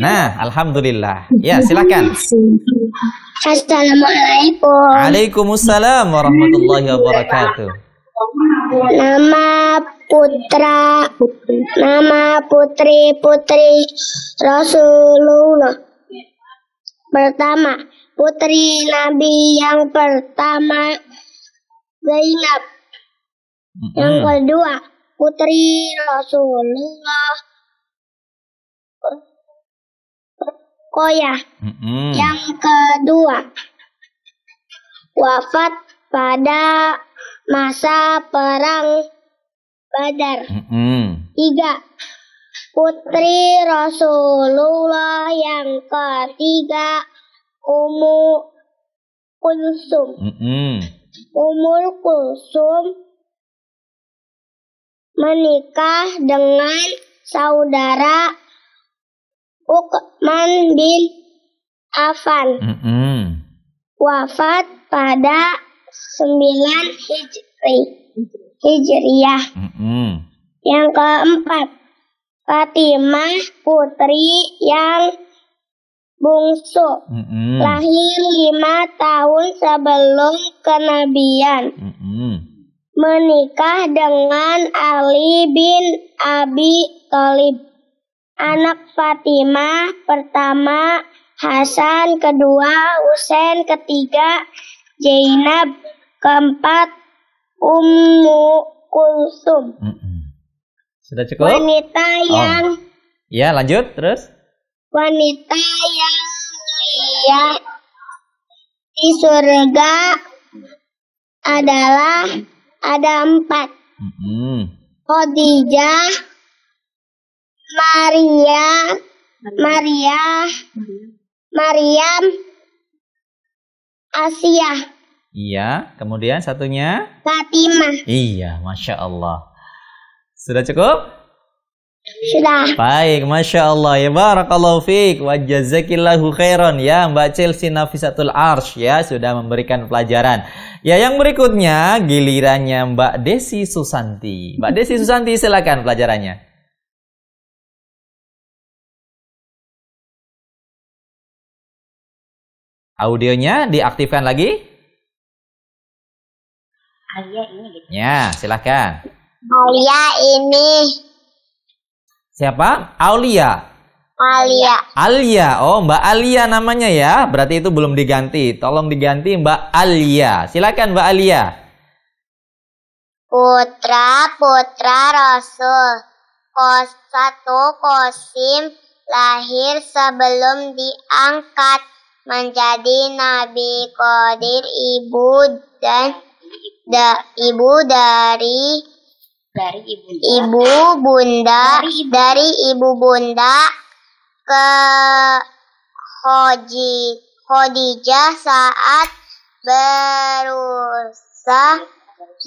Nah, alhamdulillah. Ya, silakan.
Assalamualaikum.
Waalaikumsalam warahmatullahi wabarakatuh.
Nama putri Rasulullah. Pertama, putri Nabi yang pertama Zainab. Yang kedua, putri Rasulullah Ruqayyah. Yang kedua, wafat pada masa perang Badar. Tiga, putri Rasulullah yang ketiga Ummul Kulsum. Ummul Kulsum menikah dengan saudara Uqman bin Affan. Wafat pada 9 Hijriyah. Yang keempat, Fatimah putri yang bungsu. Lahir 5 tahun sebelum kenabian. Menikah dengan Ali bin Abi Thalib. Anak Fatimah pertama Hasan, kedua Husain, ketiga Zainab, keempat Ummu Kulsum.
Sudah cukup?
Wanita yang
Ya, lanjut terus.
Wanita yang mulia di surga ada 4. Khadijah, Maryam, Asia.
Iya, kemudian satunya
Fatimah.
Iya, Masya Allah. Sudah cukup?
Sudah.
Baik, Masya Allah. Ya barakallahu fiik wa jazakillahu khairan. Ya, Mbak Chelsea Nafisatul Arsh ya sudah memberikan pelajaran. Ya, yang berikutnya gilirannya Mbak Desi Susanti. Mbak Desi Susanti, silakan pelajarannya. Audionya diaktifkan lagi?
Alia ini gitu.
Ya, silakan.
Alia ini.
Siapa? Aulia.
Alia.
Alia. Oh, Mbak Alia namanya ya. Berarti itu belum diganti. Tolong diganti Mbak Alia. Silakan Mbak Alia.
Putra Rasul. Satu Qasim lahir sebelum diangkat menjadi Nabi. Qadir ibu dari ibu bunda ke Khadijah saat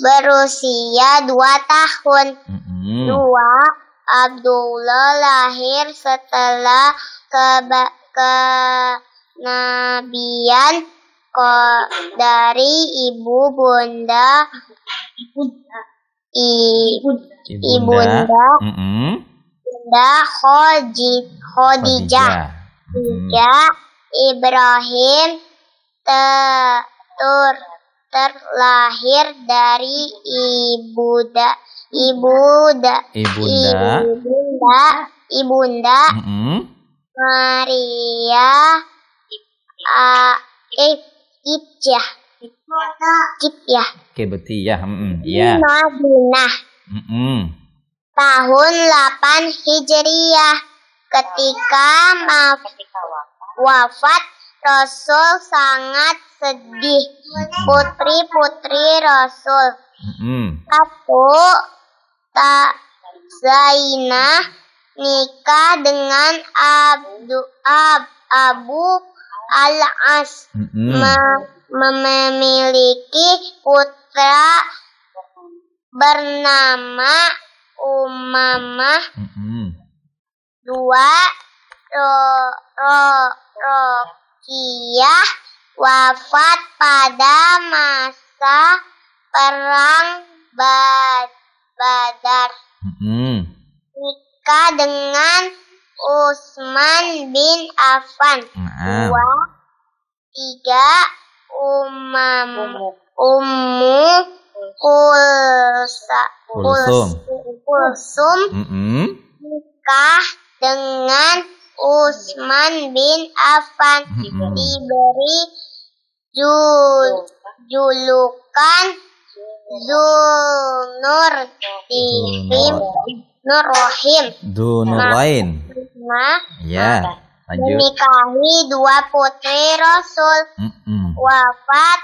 berusia 2 tahun. 2. Abdullah lahir setelah kenabian dari ibu bunda Khadijah. 3. Ibrahim terlahir dari ibunda Maria Ibtiyah. Kipyah.
Kibtiyah. Ya.
Madinah. Tahun 8 Hijriyah. Ketika wafat Rasul sangat sedih. Putri-putri Rasul. Satu, Zainah nikah dengan Abu Al-As. Memiliki putra bernama Umamah. Dua, Rokiyah wafat pada masa perang Badar. Nikah dengan Utsman bin Affan. Dua, tiga, Ummu Kulsum nikah dengan Utsman bin Affan. Diberi julukan
Dzunurain. Ya, lanjut.
Menikahi dua putri Rasul. Wafat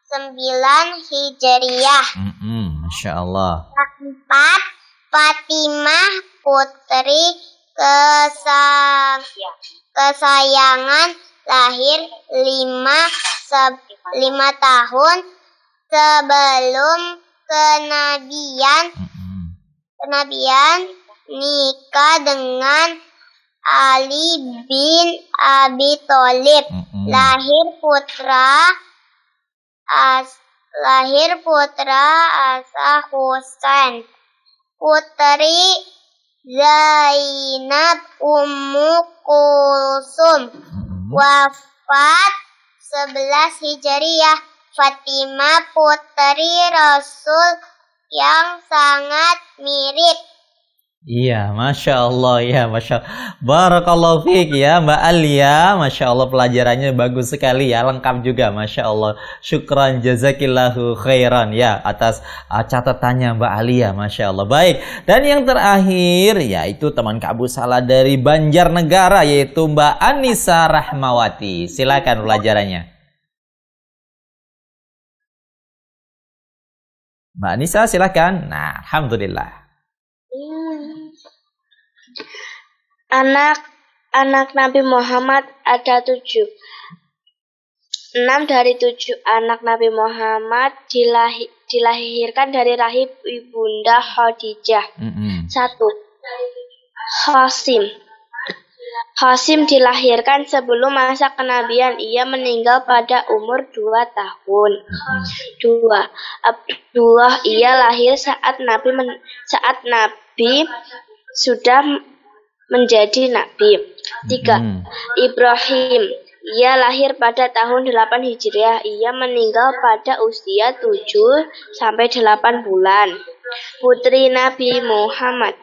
9 Hijriyah.
Masya Allah.
4, Fatimah putri kesayangan, lahir 5 tahun sebelum kenabian, nikah dengan Ali bin Abi Thalib. Lahir putra Asa Husain. Putri Zainab Ummu Kulsum. Wafat 11 Hijriyah. Fatimah putri Rasul yang sangat mirip.
Iya, Masya Allah, ya, Masya Allah. Barakallahu fiik ya, Mbak Alia. Masya Allah, pelajarannya bagus sekali ya, lengkap juga, Masya Allah. Syukran, jazakillahu khairan ya, atas catatannya Mbak Alia, Masya Allah. Baik, dan yang terakhir, yaitu teman Kak Abu Salah dari Banjarnegara, yaitu Mbak Anissa Rahmawati. Silakan pelajarannya. Mbak Anissa, silakan. Nah, Alhamdulillah.
Anak Nabi Muhammad ada 7. 6 dari 7 anak Nabi Muhammad dilahirkan dari rahim Ibunda Khadijah. 1. Hasim dilahirkan sebelum masa kenabian. Ia meninggal pada umur 2 tahun. 2. Abdullah, ia lahir saat Nabi sudah menjadi Nabi. 3. Ibrahim, ia lahir pada tahun 8 Hijriah. Ia meninggal pada usia 7-8 bulan. Putri Nabi Muhammad.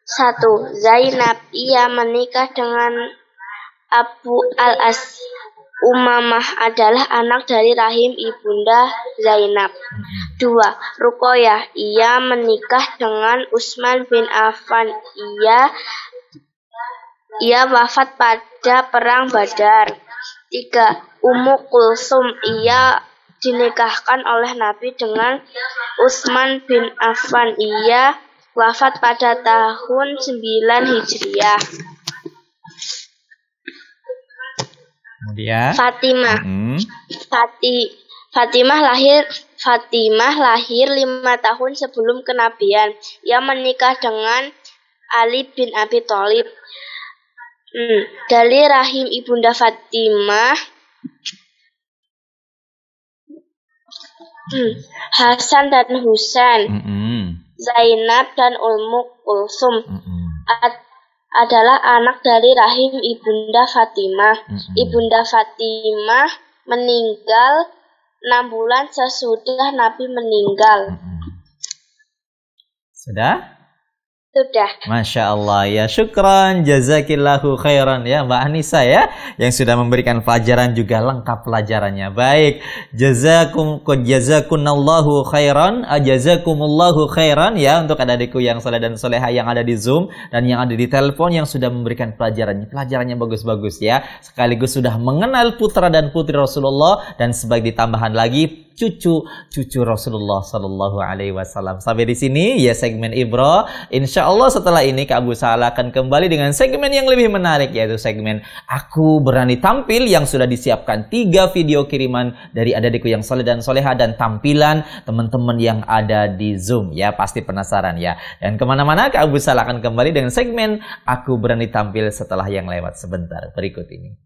1. Zainab, ia menikah dengan Abu Al-As. Umamah adalah anak dari rahim Ibunda Zainab. 2. Ruqayyah, ia menikah dengan Utsman bin Affan. Ia wafat pada perang Badar. 3. Ummu Kulsum, ia dinikahkan oleh Nabi dengan Utsman bin Affan. Ia wafat pada tahun 9 Hijriah.
Kemudian
Fatimah. Fatimah lahir 5 tahun sebelum kenabian. Ia menikah dengan Ali bin Abi Thalib. Dari rahim Ibunda Fatimah, Hasan dan Husain, Zainab dan Ummu Kulsum adalah anak dari rahim Ibunda Fatimah. Ibunda Fatimah meninggal 6 bulan sesudah Nabi meninggal.
Sudah?
Sudah.
Masya Allah ya, syukran, jazakillahu khairan ya Mbak Anissa ya, yang sudah memberikan pelajaran juga lengkap pelajarannya. Baik, jazakumullahu khairan, jazakumullahu khairan ya untuk adik-adikku yang soleh dan soleha yang ada di Zoom dan yang ada di telepon yang sudah memberikan pelajarannya bagus-bagus ya. Sekaligus sudah mengenal putra dan putri Rasulullah dan sebagai tambahan lagi cucu Rasulullah Sallallahu Alaihi Wasallam. Sampai di sini ya segmen Ibro. Insya Allah setelah ini Kak Abu Salah akan kembali dengan segmen yang lebih menarik, yaitu segmen Aku Berani Tampil, yang sudah disiapkan 3 video kiriman dari adik-adikku yang soleh dan soleha dan tampilan teman-teman yang ada di Zoom ya. Pasti penasaran ya. Dan kemana-mana Kak Abu Salah akan kembali dengan segmen Aku Berani Tampil setelah yang lewat sebentar berikut ini.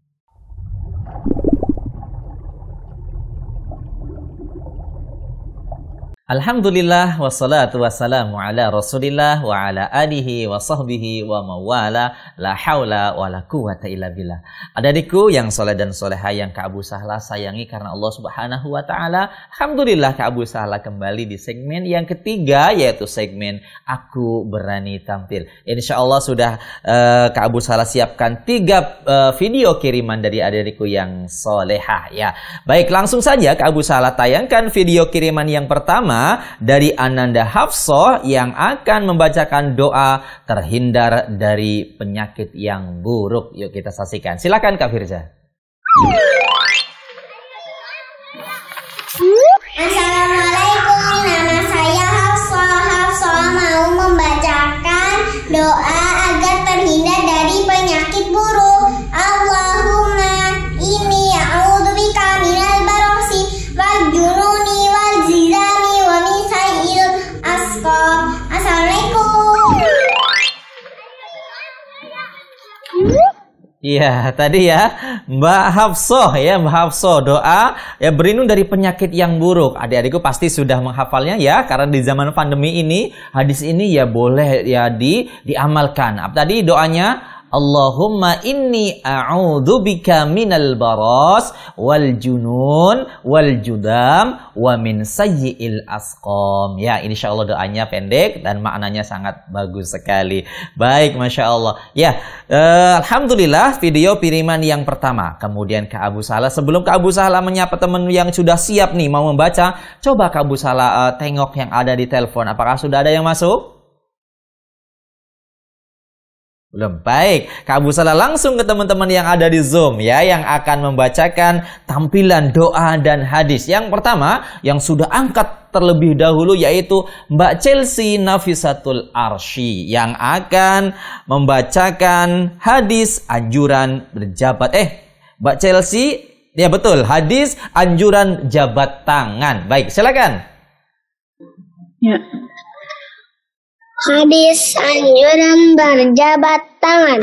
Alhamdulillah wassalatu wassalamu ala Rasulillah wa ala alihi wa sahbihi wa mawala, la haula wa la quwata illa billah. Adik-adikku yang soleh dan soleha yang Kak Abu Salah sayangi karena Allah Subhanahu wa taala. Alhamdulillah Kak Abu Salah kembali di segmen yang ketiga, yaitu segmen Aku Berani Tampil. Insya Allah sudah Kak Abu Salah siapkan 3 video kiriman dari adik-adikku yang soleha ya. Baik, langsung saja Kak Abu Salah tayangkan video kiriman yang pertama dari Ananda Hafsah yang akan membacakan doa terhindar dari penyakit yang buruk. Yuk kita saksikan. Silakan Kak Firza.
Assalamualaikum, nama saya Hafsah. Hafsah mau membacakan doa agar terhindar dari penyakit buruk. Allahumma inni a'udzubika minal barosi wal jununi wal zizami wa min sayyi'il asqam. Assalamualaikum.
Iya, tadi ya Mbak Hafsah ya, Mbak Hafsah doa ya berlindung dari penyakit yang buruk. Adik-adikku pasti sudah menghafalnya ya, karena di zaman pandemi ini hadis ini ya boleh ya diamalkan. Apa tadi doanya? Allahumma inni a'udzubika minal baras wal junun wal judam wa min sayyi'il asqam. Ya, insyaallah doanya pendek dan maknanya sangat bagus sekali. Baik, Masya Allah. Ya, alhamdulillah video kiriman yang pertama. Kemudian Kak Abu Salah, sebelum Kak Abu Salah menyapa teman yang sudah siap nih mau membaca, coba Kak Abu Salah tengok yang ada di telepon. Apakah sudah ada yang masuk? Belum. Baik, Kak Abu Salah langsung ke teman-teman yang ada di Zoom ya, yang akan membacakan tampilan doa dan hadis. Yang pertama yang sudah angkat terlebih dahulu yaitu Mbak Chelsea Nafisatul Arsy yang akan membacakan hadis anjuran berjabat. Mbak Chelsea, ya betul, hadis anjuran jabat tangan. Baik, silakan.
Ya. Hadis anjuran berjabat tangan.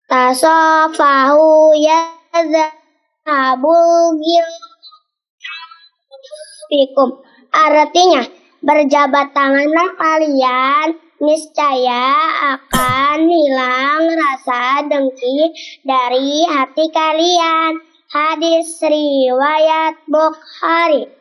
Tasafahu yazhabul fikum. Artinya, berjabat tanganlah kalian, niscaya akan hilang rasa dengki dari hati kalian. Hadis riwayat Bukhari.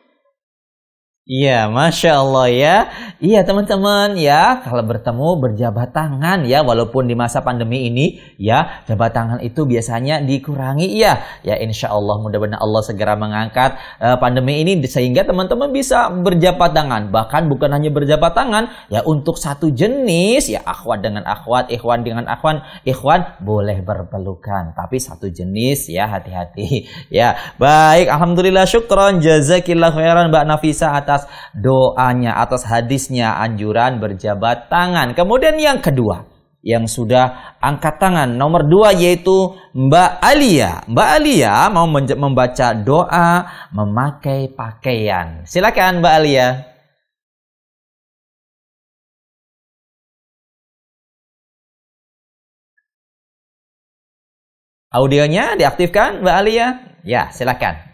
Iya, Masya Allah ya. Iya teman-teman ya, kalau bertemu berjabat tangan ya, walaupun di masa pandemi ini ya, jabat tangan itu biasanya dikurangi ya. Ya insya Allah mudah-mudahan Allah segera mengangkat pandemi ini sehingga teman-teman bisa berjabat tangan. Bahkan bukan hanya berjabat tangan ya, untuk satu jenis ya, akhwat dengan akhwat, ikhwan dengan ikhwan boleh berpelukan. Tapi satu jenis ya, hati-hati ya. Baik, alhamdulillah, syukron, jazakillah khairan Mbak Nafisa atas doanya, atas hadisnya anjuran berjabat tangan. Kemudian yang kedua yang sudah angkat tangan nomor 2 yaitu Mbak Alia. Mbak Alia mau membaca doa memakai pakaian. Silakan Mbak Alia. Audionya diaktifkan Mbak Alia? Ya, silakan.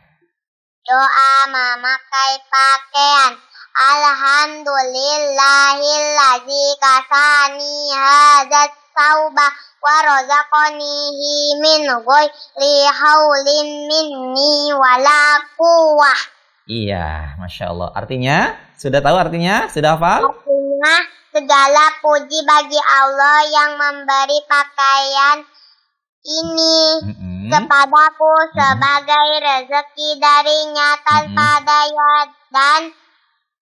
Doa memakai pakaian. Alhamdulillahilladzi kasani hadzat sauba wa razaqanihi min ghairi haulin minni wala quwwah.
Iya, Masya Allah. Artinya? Sudah tahu artinya? Sudah hafal?
Artinya segala puji bagi Allah yang memberi pakaian ini kepadaku sebagai rezeki darinya tanpa daya dan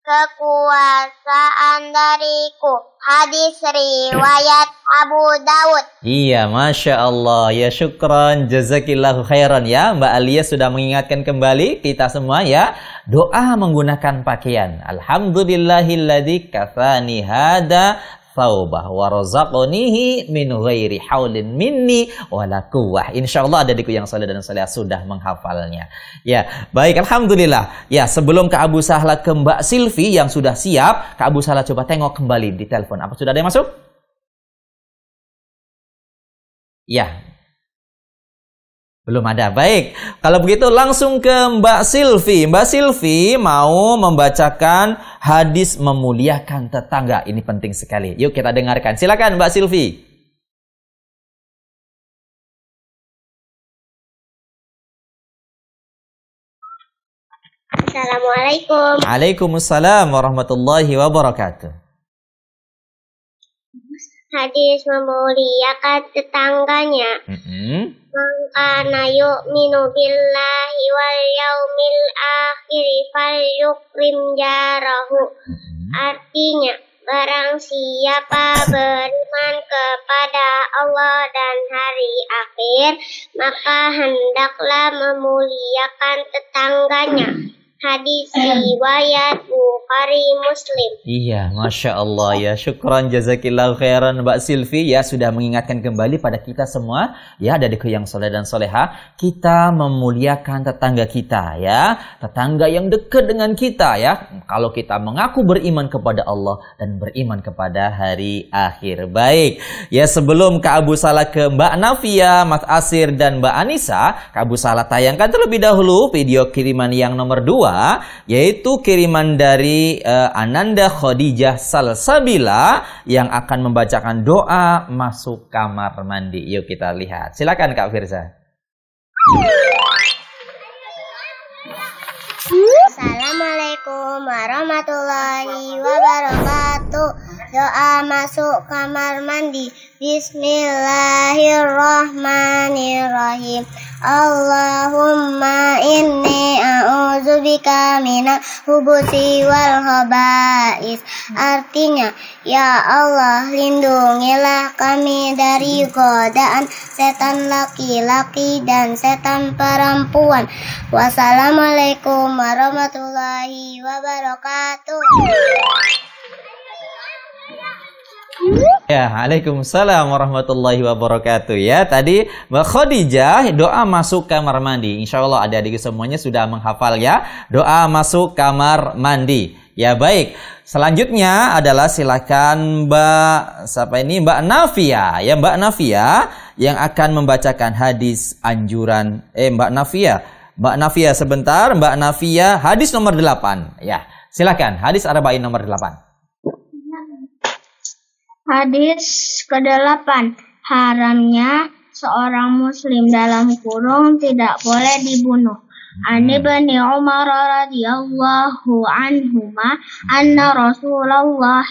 kekuasaan dariku. Hadis riwayat Abu Dawud.
Iya, Masya Allah. Ya, syukran, jazakillahu khairan ya. Mbak Alia sudah mengingatkan kembali kita semua ya. Doa menggunakan pakaian. Alhamdulillahilladzi kafani hada thawbah wa razaqanihi min ghairi haulin minni wala quwwah. Insyaallah adikku yang saleh dan salehah sudah menghafalnya. Ya, baik, alhamdulillah. Ya, sebelum Kak Abu Sahla ke Mbak Silvi yang sudah siap, Kak Abu Sahla coba tengok kembali di telepon. Apa sudah ada yang masuk? Ya. Belum ada. Baik. Kalau begitu langsung ke Mbak Silvi. Mbak Silvi mau membacakan hadis memuliakan tetangga. Ini penting sekali. Yuk kita dengarkan. Silakan Mbak Silvi.
Assalamualaikum.
Waalaikumsalam warahmatullahi wabarakatuh.
Hadis memuliakan tetangganya. Mangkana yu'minu billahi wal yaumil akhir fal yukrim jarahu. Artinya, barang siapa beriman kepada Allah dan hari akhir, maka hendaklah memuliakan tetangganya. Hadis riwayat Bukhari Muslim.
Iya, Masya Allah ya. Syukran jazakillahu khairan Mbak Silvi ya, sudah mengingatkan kembali pada kita semua ya, adikku yang soleh dan soleha, kita memuliakan tetangga kita ya, tetangga yang dekat dengan kita ya, kalau kita mengaku beriman kepada Allah dan beriman kepada hari akhir. Baik ya, sebelum Kak Abu Sahla ke Mbak Nafia, Mas Asir dan Mbak Anissa, Kak Abu Sahla tayangkan terlebih dahulu video kiriman yang nomor 2, yaitu kiriman dari Ananda Khadijah Salsabila yang akan membacakan doa masuk kamar mandi. Yuk kita lihat. Silakan Kak Firza.
Assalamualaikum warahmatullahi wabarakatuh. Doa masuk kamar mandi. Bismillahirrahmanirrahim. Allahumma inni a'udzubika minal khubuthi wal khaba'is. Artinya, ya Allah, lindungilah kami dari godaan setan laki-laki dan setan perempuan. Wassalamualaikum warahmatullahi wabarakatuh.
Ya, Waalaikumsalam warahmatullahi wabarakatuh ya. Tadi Mbak Khadijah doa masuk kamar mandi. Insya Allah adik-adik semuanya sudah menghafal ya. Doa masuk kamar mandi. Ya baik. Selanjutnya adalah silakan Mbak Nafia ya, Mbak Nafia yang akan membacakan hadis anjuran Mbak Nafia sebentar, Mbak Nafia hadis nomor 8 ya. Silakan hadis Arba'in nomor 8.
Hadis ke-8, haramnya seorang muslim dalam kurung tidak boleh dibunuh. An Ibnu Umar radhiyallahu anhuma anna Rasulullah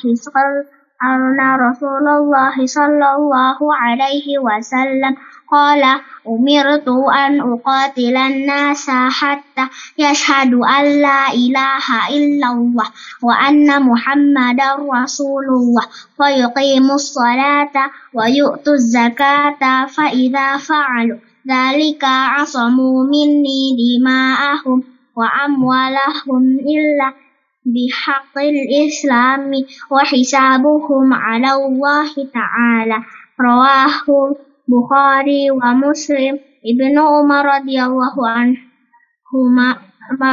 sallallahu alaihi wasallam qala umirtu an uqatilan nasa hatta yashhadu an la ilaha illallah wa anna muhammadar rasulullah wa yuqimus salata wa yu'tuz zakata fa idza fa'alu dzalika asamu minni dima'ahum wa amwalahum illa bihaqqil islami wa hisabuhum 'ala Allah ta'ala. Rawahu Bukhari wa Muslim. Ibnu Umar radhiyallahu anhuma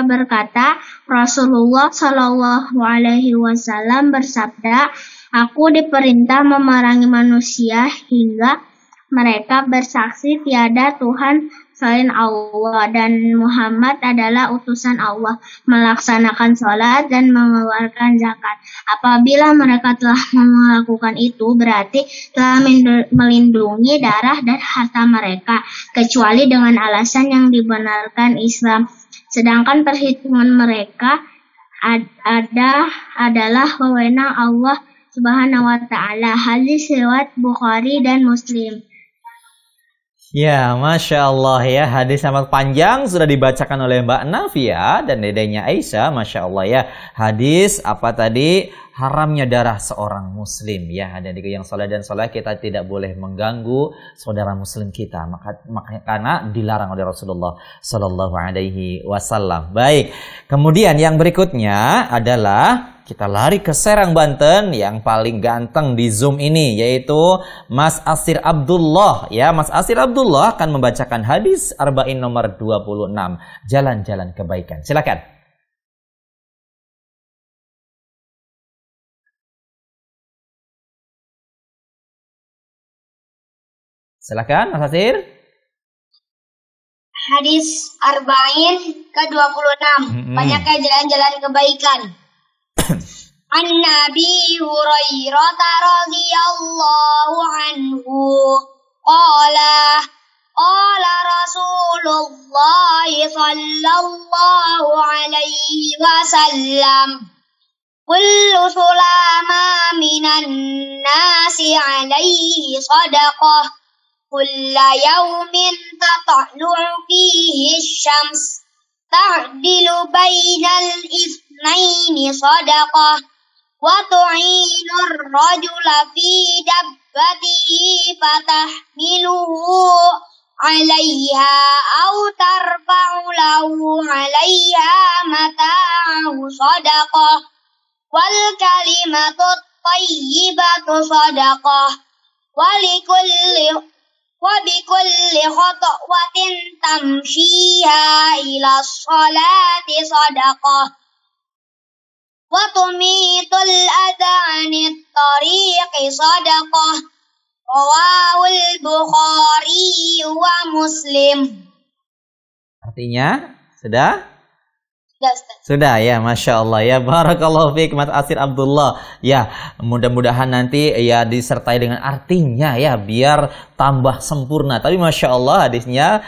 berkata, Rasulullah sallallahu alaihi wasallam bersabda, aku diperintah memerangi manusia hingga mereka bersaksi tiada Tuhan selain Allah dan Muhammad adalah utusan Allah, melaksanakan sholat dan mengeluarkan zakat. Apabila mereka telah melakukan itu, berarti telah melindungi darah dan harta mereka, kecuali dengan alasan yang dibenarkan Islam. Sedangkan perhitungan mereka adalah wewenang Allah Subhanahu wa ta'ala. Hadis riwayat Bukhari dan Muslim.
Ya, Masya Allah ya, hadis sangat panjang sudah dibacakan oleh Mbak Nafia dan dedenya Aisyah. Masya Allah ya, hadis apa tadi? Haramnya darah seorang muslim ya. Adik yang soleh dan soleh, kita tidak boleh mengganggu saudara muslim kita, makanya karena dilarang oleh Rasulullah Sallallahu Alaihi Wasallam. Baik, kemudian yang berikutnya adalah kita lari ke Serang, Banten, yang paling ganteng di Zoom ini, yaitu Mas Asir Abdullah. Ya, Mas Asir Abdullah akan membacakan hadis Arba'in nomor 26, jalan-jalan kebaikan. Silakan. Silakan, Mas Asir.
Hadis Arba'in ke-26. Banyaknya jalan-jalan kebaikan. An Nabi Hurairah radhiyallahu anhu qala Rasulullah sallallahu alaihi wasallam kullu sulama minan nasi alaihi sadaqah kulla yawmin tatlu'u fihi syams ta'dilu bainal itsnaini sadaqah wa tu'inur rajula fi dabbatihi fatahmiluhu 'alaiha aw tarfa'u lahu 'alaiha mata'ahu sadaqah wal kalimatu thayyibatu sadaqah wa bikulli khatwatin tamshiha ila sholati sadaqah wa tumitul adha 'anit tariqi sadaqah rawahul Bukhari wa Muslim.
Artinya sudah? Sudah ya, Masya Allah ya, barakallahu fiik Mas Asir Abdullah ya. Mudah-mudahan nanti ya disertai dengan artinya ya, biar tambah sempurna. Tapi Masya Allah hadisnya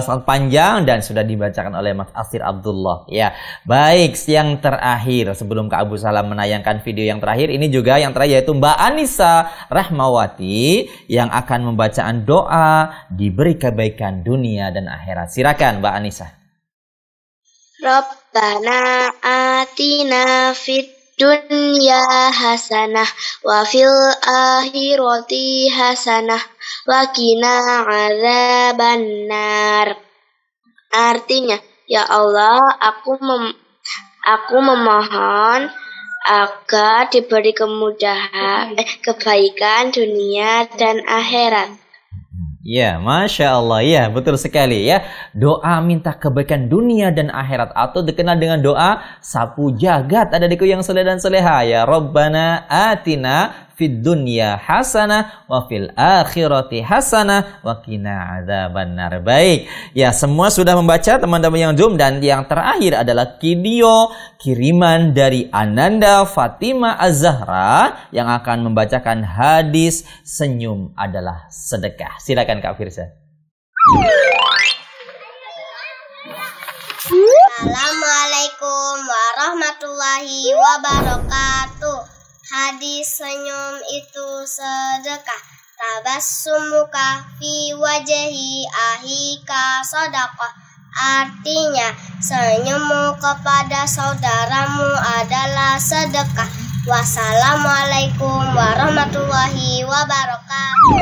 sangat panjang dan sudah dibacakan oleh Mas Asir Abdullah ya. Baik, yang terakhir sebelum Kak Abu Salam menayangkan video yang terakhir, ini juga yang terakhir yaitu Mbak Anissa Rahmawati yang akan membacaan doa diberi kebaikan dunia dan akhirat. Silakan Mbak Anissa.
Rabbana atina fid dunya hasanah wa fil akhirati hasanah wa qina adzabannar. Artinya, ya Allah, aku memohon agar diberi kebaikan dunia dan akhirat.
Ya, Masya Allah, ya betul sekali ya. Doa minta kebaikan dunia dan akhirat, atau dikenal dengan doa sapu jagat. Ada diku yang soleh dan soleha ya. Rabbana atina fid dunya hasanah wa fil akhirati hasanah wa qina adzabannar. Baik, ya semua sudah membaca teman-teman yang Zoom, dan yang terakhir adalah video kiriman dari Ananda Fatima Az-Zahra yang akan membacakan hadis senyum adalah sedekah. Silakan Kak Firsa.
Assalamualaikum warahmatullahi wabarakatuh. Hadis senyum itu sedekah. Tabassumuka fi wajhi ahika sedekah. Artinya, senyummu kepada saudaramu adalah sedekah. Wassalamualaikum warahmatullahi wabarakatuh.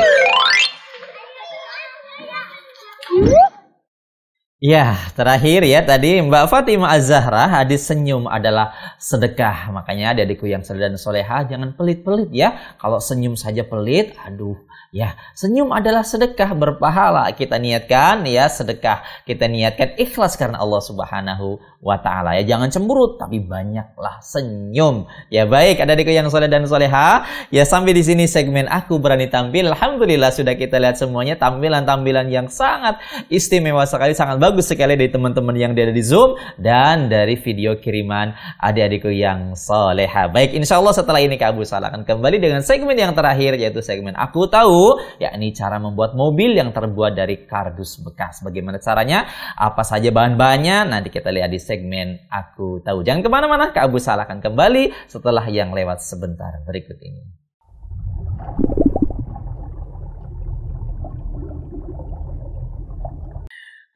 Ya, terakhir ya tadi Mbak Fatimah Az-Zahra, hadis senyum adalah sedekah. Makanya adik-adikku yang soleh dan solehah, jangan pelit-pelit ya. Kalau senyum saja pelit, aduh ya. Senyum adalah sedekah berpahala. Kita niatkan ya sedekah. Kita niatkan ikhlas karena Allah Subhanahu wa Ta'ala ya. Jangan cemberut, tapi banyaklah senyum. Ya baik, adik-adikku yang soleh dan solehah. Ya sampai di sini segmen Aku Berani Tampil. Alhamdulillah sudah kita lihat semuanya tampilan-tampilan yang sangat istimewa sekali, sangat bagus sekali dari teman-teman yang ada di Zoom dan dari video kiriman adik-adikku yang soleha. Baik, insya Allah setelah ini Kak Abu Salah akan kembali dengan segmen yang terakhir, yaitu segmen Aku Tahu, yakni cara membuat mobil yang terbuat dari kardus bekas. Bagaimana caranya? Apa saja bahan-bahannya? Nanti kita lihat di segmen Aku Tahu. Jangan kemana-mana, Kak Abu Salah akan kembali setelah yang lewat sebentar berikut ini.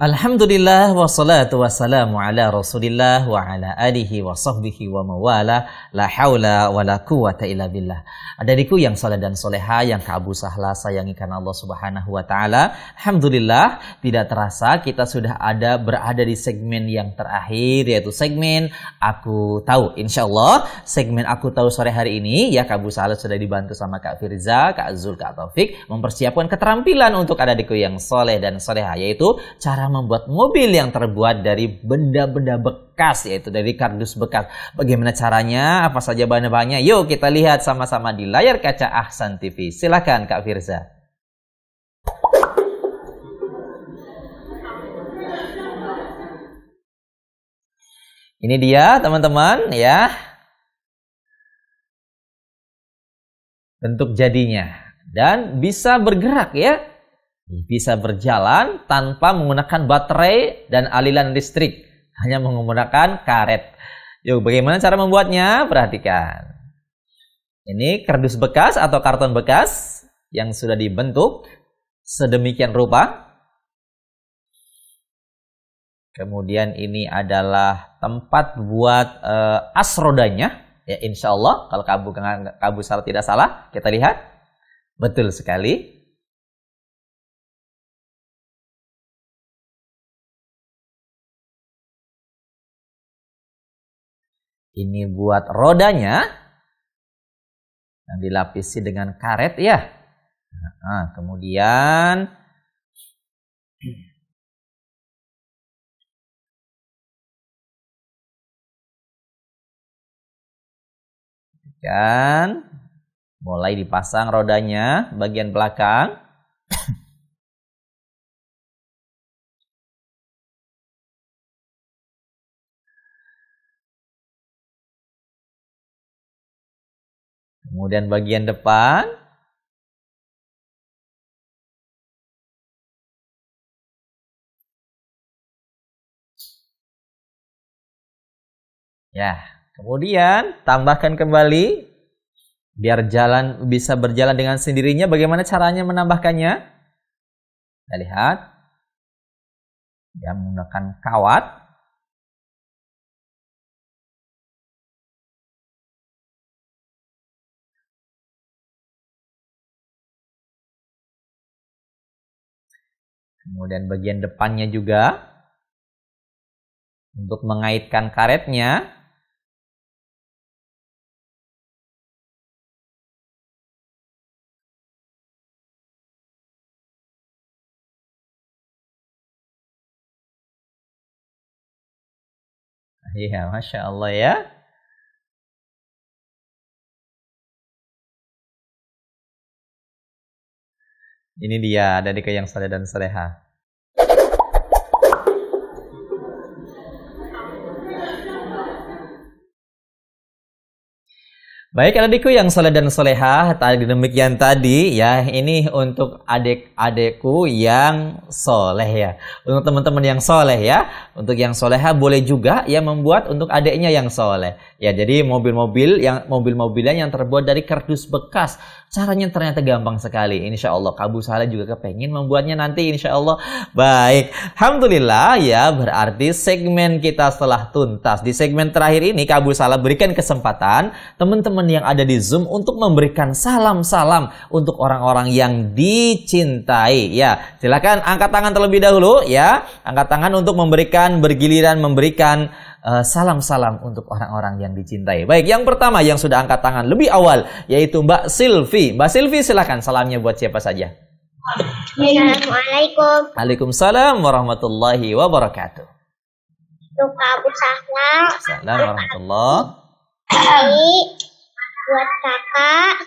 Alhamdulillah wassalatu wassalamu ala Rasulillah wa ala alihi wa sahbihi wa mawala, la haula wa la quwata illa billah. Adikku yang saleh dan soleha yang Kak Abu Sahla sayangi karena Allah Subhanahu wa taala. Alhamdulillah, tidak terasa kita sudah berada di segmen yang terakhir, yaitu segmen Aku Tahu. Insyaallah segmen Aku Tahu sore hari ini ya Kak Abu Sahla sudah dibantu sama Kak Firza, Kak Azul, Kak Taufik mempersiapkan keterampilan untuk adikku yang soleh dan soleha, yaitu cara membuat mobil yang terbuat dari benda-benda bekas, yaitu dari kardus bekas. Bagaimana caranya? Apa saja bahan-bahannya? Yuk kita lihat sama-sama di layar kaca Ahsan TV. Silakan Kak Firza. Ini dia teman-teman ya, bentuk jadinya, dan bisa bergerak ya. Bisa berjalan tanpa menggunakan baterai dan aliran listrik, hanya menggunakan karet. Yuk, bagaimana cara membuatnya? Perhatikan. Ini kardus bekas atau karton bekas yang sudah dibentuk sedemikian rupa. Kemudian ini adalah tempat buat as rodanya. Ya, insya Allah kalau Kak Abu Salah tidak salah, kita lihat. Betul sekali. Ini buat rodanya yang dilapisi dengan karet ya. Nah, kemudian mulai dipasang rodanya bagian belakang. Kemudian bagian depan. Ya, kemudian tambahkan kembali biar bisa berjalan dengan sendirinya. Bagaimana caranya menambahkannya? Kita lihat. Dia menggunakan kawat. Kemudian bagian depannya juga untuk mengaitkan karetnya. Iya, Masya Allah ya. Ini dia adikku yang saleh dan soleha. Baik adikku yang soleh dan soleha, demikian tadi ya, ini untuk adik-adikku yang soleh ya. Untuk teman-teman yang soleh ya, untuk yang soleha boleh juga ya membuat untuk adiknya yang soleh. Ya, jadi mobil-mobilnya yang terbuat dari kardus bekas. Caranya ternyata gampang sekali. Insya Allah Kak Abu Salah juga kepengen membuatnya nanti insya Allah. Baik, Alhamdulillah ya, berarti segmen kita setelah tuntas. Di segmen terakhir ini Kak Abu Salah berikan kesempatan teman-teman yang ada di Zoom untuk memberikan salam-salam untuk orang-orang yang dicintai. Ya, silakan angkat tangan terlebih dahulu ya. Angkat tangan untuk bergiliran memberikan salam-salam untuk orang-orang yang dicintai. Baik, yang pertama yang sudah angkat tangan lebih awal yaitu Mbak Silvi. Mbak Silvi silakan salamnya buat siapa saja.
Assalamualaikum.
Waalaikumsalam warahmatullahi wabarakatuh.
Untuk Kak Abu Sahla.
Assalamualaikum warahmatullahi.
Buat kakak,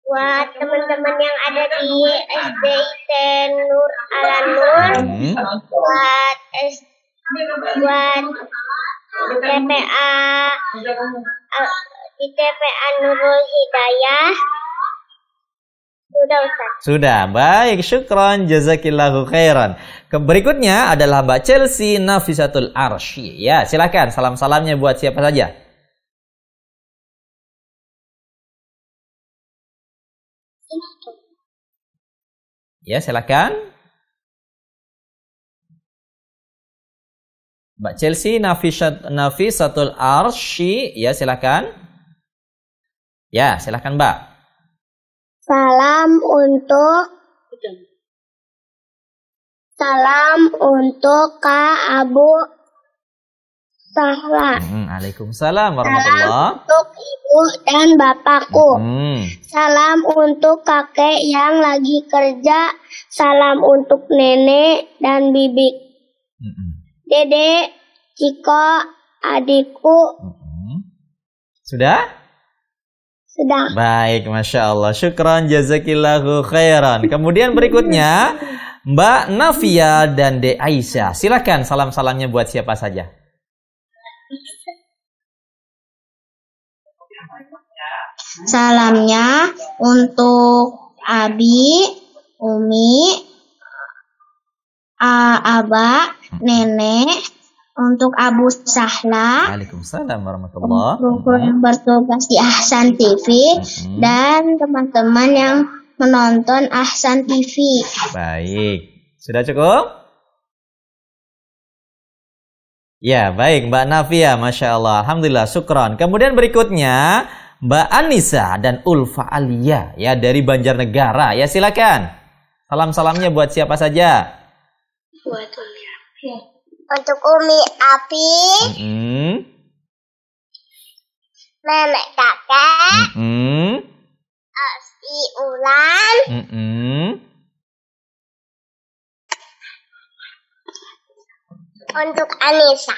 buat teman-teman yang ada di SDIT Nur Ala Nur, buat TPA di TPA Nurul Hidayah. Sudah, Ustaz.
Sudah, baik, syukron, jazakillahu khairan. Berikutnya adalah Mbak Chelsea Nafisatul Arsy. Ya, silakan salam-salamnya buat siapa saja. Ya, silakan. Mbak Chelsea Nafisatul Arsy, ya silakan. Ya, silakan Mbak.
Salam untuk Kak Abu Sahla.
Waalaikumsalam
Salam
warahmatullahi.
untuk ibu dan bapakku. Salam untuk kakek yang lagi kerja. Salam untuk nenek dan bibi. Dede, Ciko, adikku.
Sudah?
Sudah.
Baik, Masya Allah. Syukran, jazakillahu khairan. Kemudian berikutnya, Mbak Nafia dan De Aisyah. Silakan salam-salamnya buat siapa saja.
Salamnya untuk Abi, Umi, Aba, Nenek, untuk Abu Sahla.
Waalaikumsalam warahmatullahi.
Guru yang bertugas di Ahsan TV dan teman-teman yang menonton Ahsan TV.
Baik, sudah cukup? Ya, baik Mbak Nafia, Masya Allah, Alhamdulillah, syukron. Kemudian berikutnya Mbak Anissa dan Ulfa Alia, ya dari Banjarnegara, ya silakan. Salam-salamnya buat siapa saja?
Buat Umi Api.
Untuk Umi Api, Nenek Kakek, Si Ulan, untuk Anissa,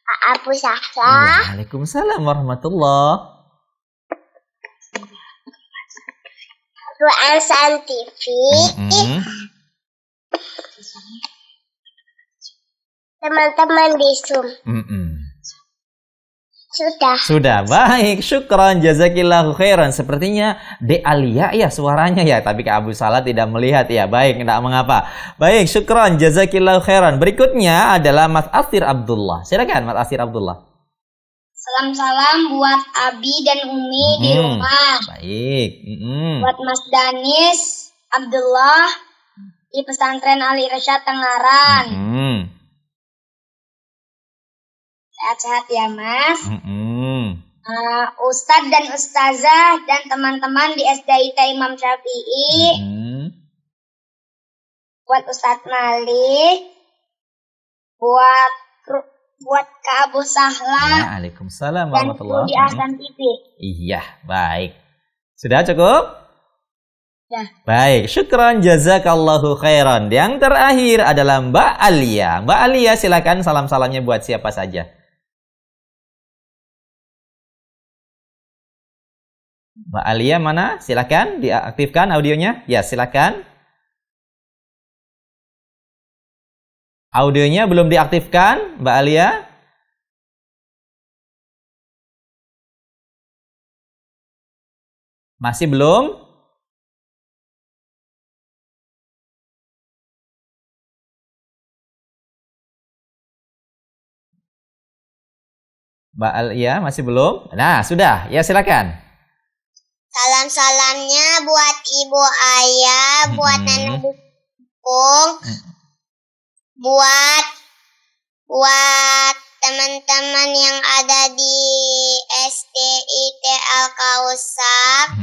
Pak Abu Sahla.
Waalaikumsalam warahmatullahi.
Ahsan TV. Teman-teman di Zoom.
Sudah, baik, syukran, jazakillahu khairan. Sepertinya De Alia ya suaranya ya, tapi Kak Abu Salah tidak melihat ya. Baik, tidak mengapa. Baik, syukran, jazakillahu khairan. Berikutnya adalah Mas Asir Abdullah. Silakan Mas Asir Abdullah.
Salam-salam buat Abi dan Umi di rumah.
Baik.
Buat Mas Danis Abdullah di pesantren Ali Irsyad Tengaran. Sehat-sehat ya Mas. Ustadz dan Ustazah dan teman-teman di SDIT Imam Syafi'i. Buat Ustadz Malik. Buat Kak Abu Sahla.
Waalaikumsalam
dan
warahmatullahi
di Ahsan TV.
Iya, baik. Sudah cukup?
Ya.
Baik, syukran, jazakallahu khairan. Yang terakhir adalah Mbak Alia. Mbak Alia, silakan salam-salamnya buat siapa saja. Mbak Alia mana? Silakan diaktifkan audionya. Ya, silakan. Audionya belum diaktifkan, Mbak Alia? Masih belum? Mbak Alia masih belum? Nah, sudah. Ya, silakan.
Salam-salamnya buat ibu ayah, buat nenek dukung, buat teman-teman yang ada di SDIT Al-Kausar,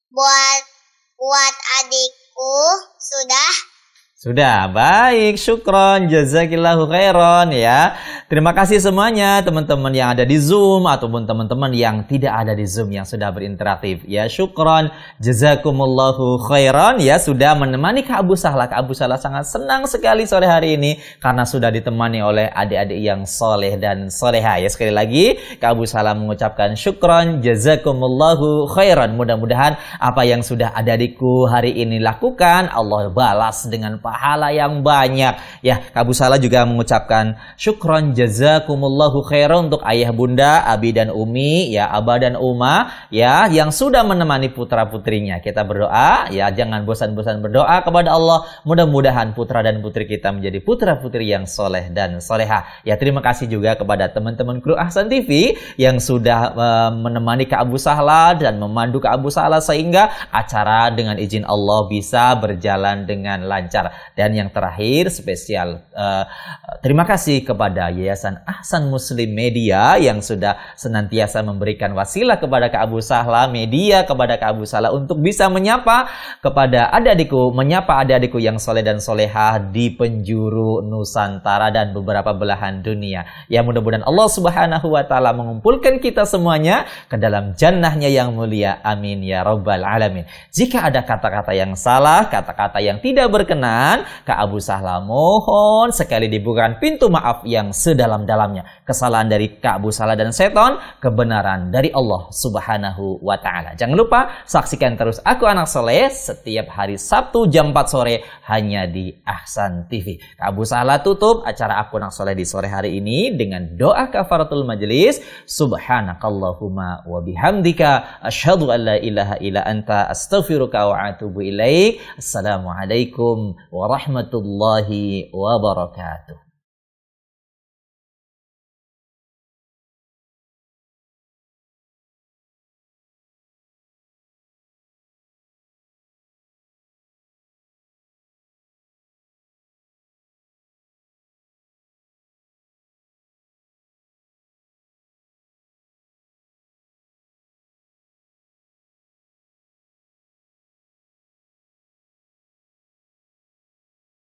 buat adikku,
Sudah, baik, syukron, jazakillahu khairan ya. Terima kasih semuanya teman-teman yang ada di Zoom ataupun teman-teman yang tidak ada di Zoom yang sudah berinteraktif. Ya, syukron, jazakumullahu khairan ya sudah menemani Kak Abu Sahla. Kak Abu Sahla sangat senang sekali sore hari ini karena sudah ditemani oleh adik-adik yang soleh dan soleha ya. Sekali lagi, Kak Abu Sahla mengucapkan syukron, jazakumullahu khairan. Mudah-mudahan apa yang sudah adik-adikku hari ini lakukan, Allah balas dengan pahala yang banyak ya. Kak Abu Sahla juga mengucapkan syukron jazakumullahu khairan untuk ayah bunda Abi dan Umi ya, Aba dan Uma ya yang sudah menemani putra-putrinya. Kita berdoa ya, jangan bosan-bosan berdoa kepada Allah. Mudah-mudahan putra dan putri kita menjadi putra-putri yang soleh dan soleha. Ya, terima kasih juga kepada teman-teman kru Ahsan TV yang sudah menemani Kak Abu Sahla dan memandu Kak Abu Sahla sehingga acara dengan izin Allah bisa berjalan dengan lancar. Dan yang terakhir spesial terima kasih kepada Yayasan Ahsan Muslim Media yang sudah senantiasa memberikan wasilah kepada Kak Abu Sahla, media kepada Kak Abu Sahla untuk bisa menyapa kepada adik-adikku, menyapa adik-adikku yang soleh dan solehah di penjuru Nusantara dan beberapa belahan dunia. Ya, mudah-mudahan Allah Subhanahu wa Ta'ala mengumpulkan kita semuanya ke dalam jannahnya yang mulia. Amin ya Rabbal Alamin. Jika ada kata-kata yang salah, kata-kata yang tidak berkenan, Kak Abu Sahla mohon sekali dibukakan pintu maaf yang sedalam-dalamnya. Kesalahan dari Kak Abu Sahla dan seton, kebenaran dari Allah Subhanahu wa Ta'ala. Jangan lupa saksikan terus Aku Anak Soleh setiap hari Sabtu jam 4 sore hanya di Ahsan TV. Kak Abu Sahla tutup acara Aku Anak Soleh di sore hari ini dengan doa kafaratul majelis. Subhanakallahumma wa bihamdika asyhadu an la ilaha illa anta astaghfiruka wa atubu ilaik. Assalamualaikum warahmatullahi wabarakatuh.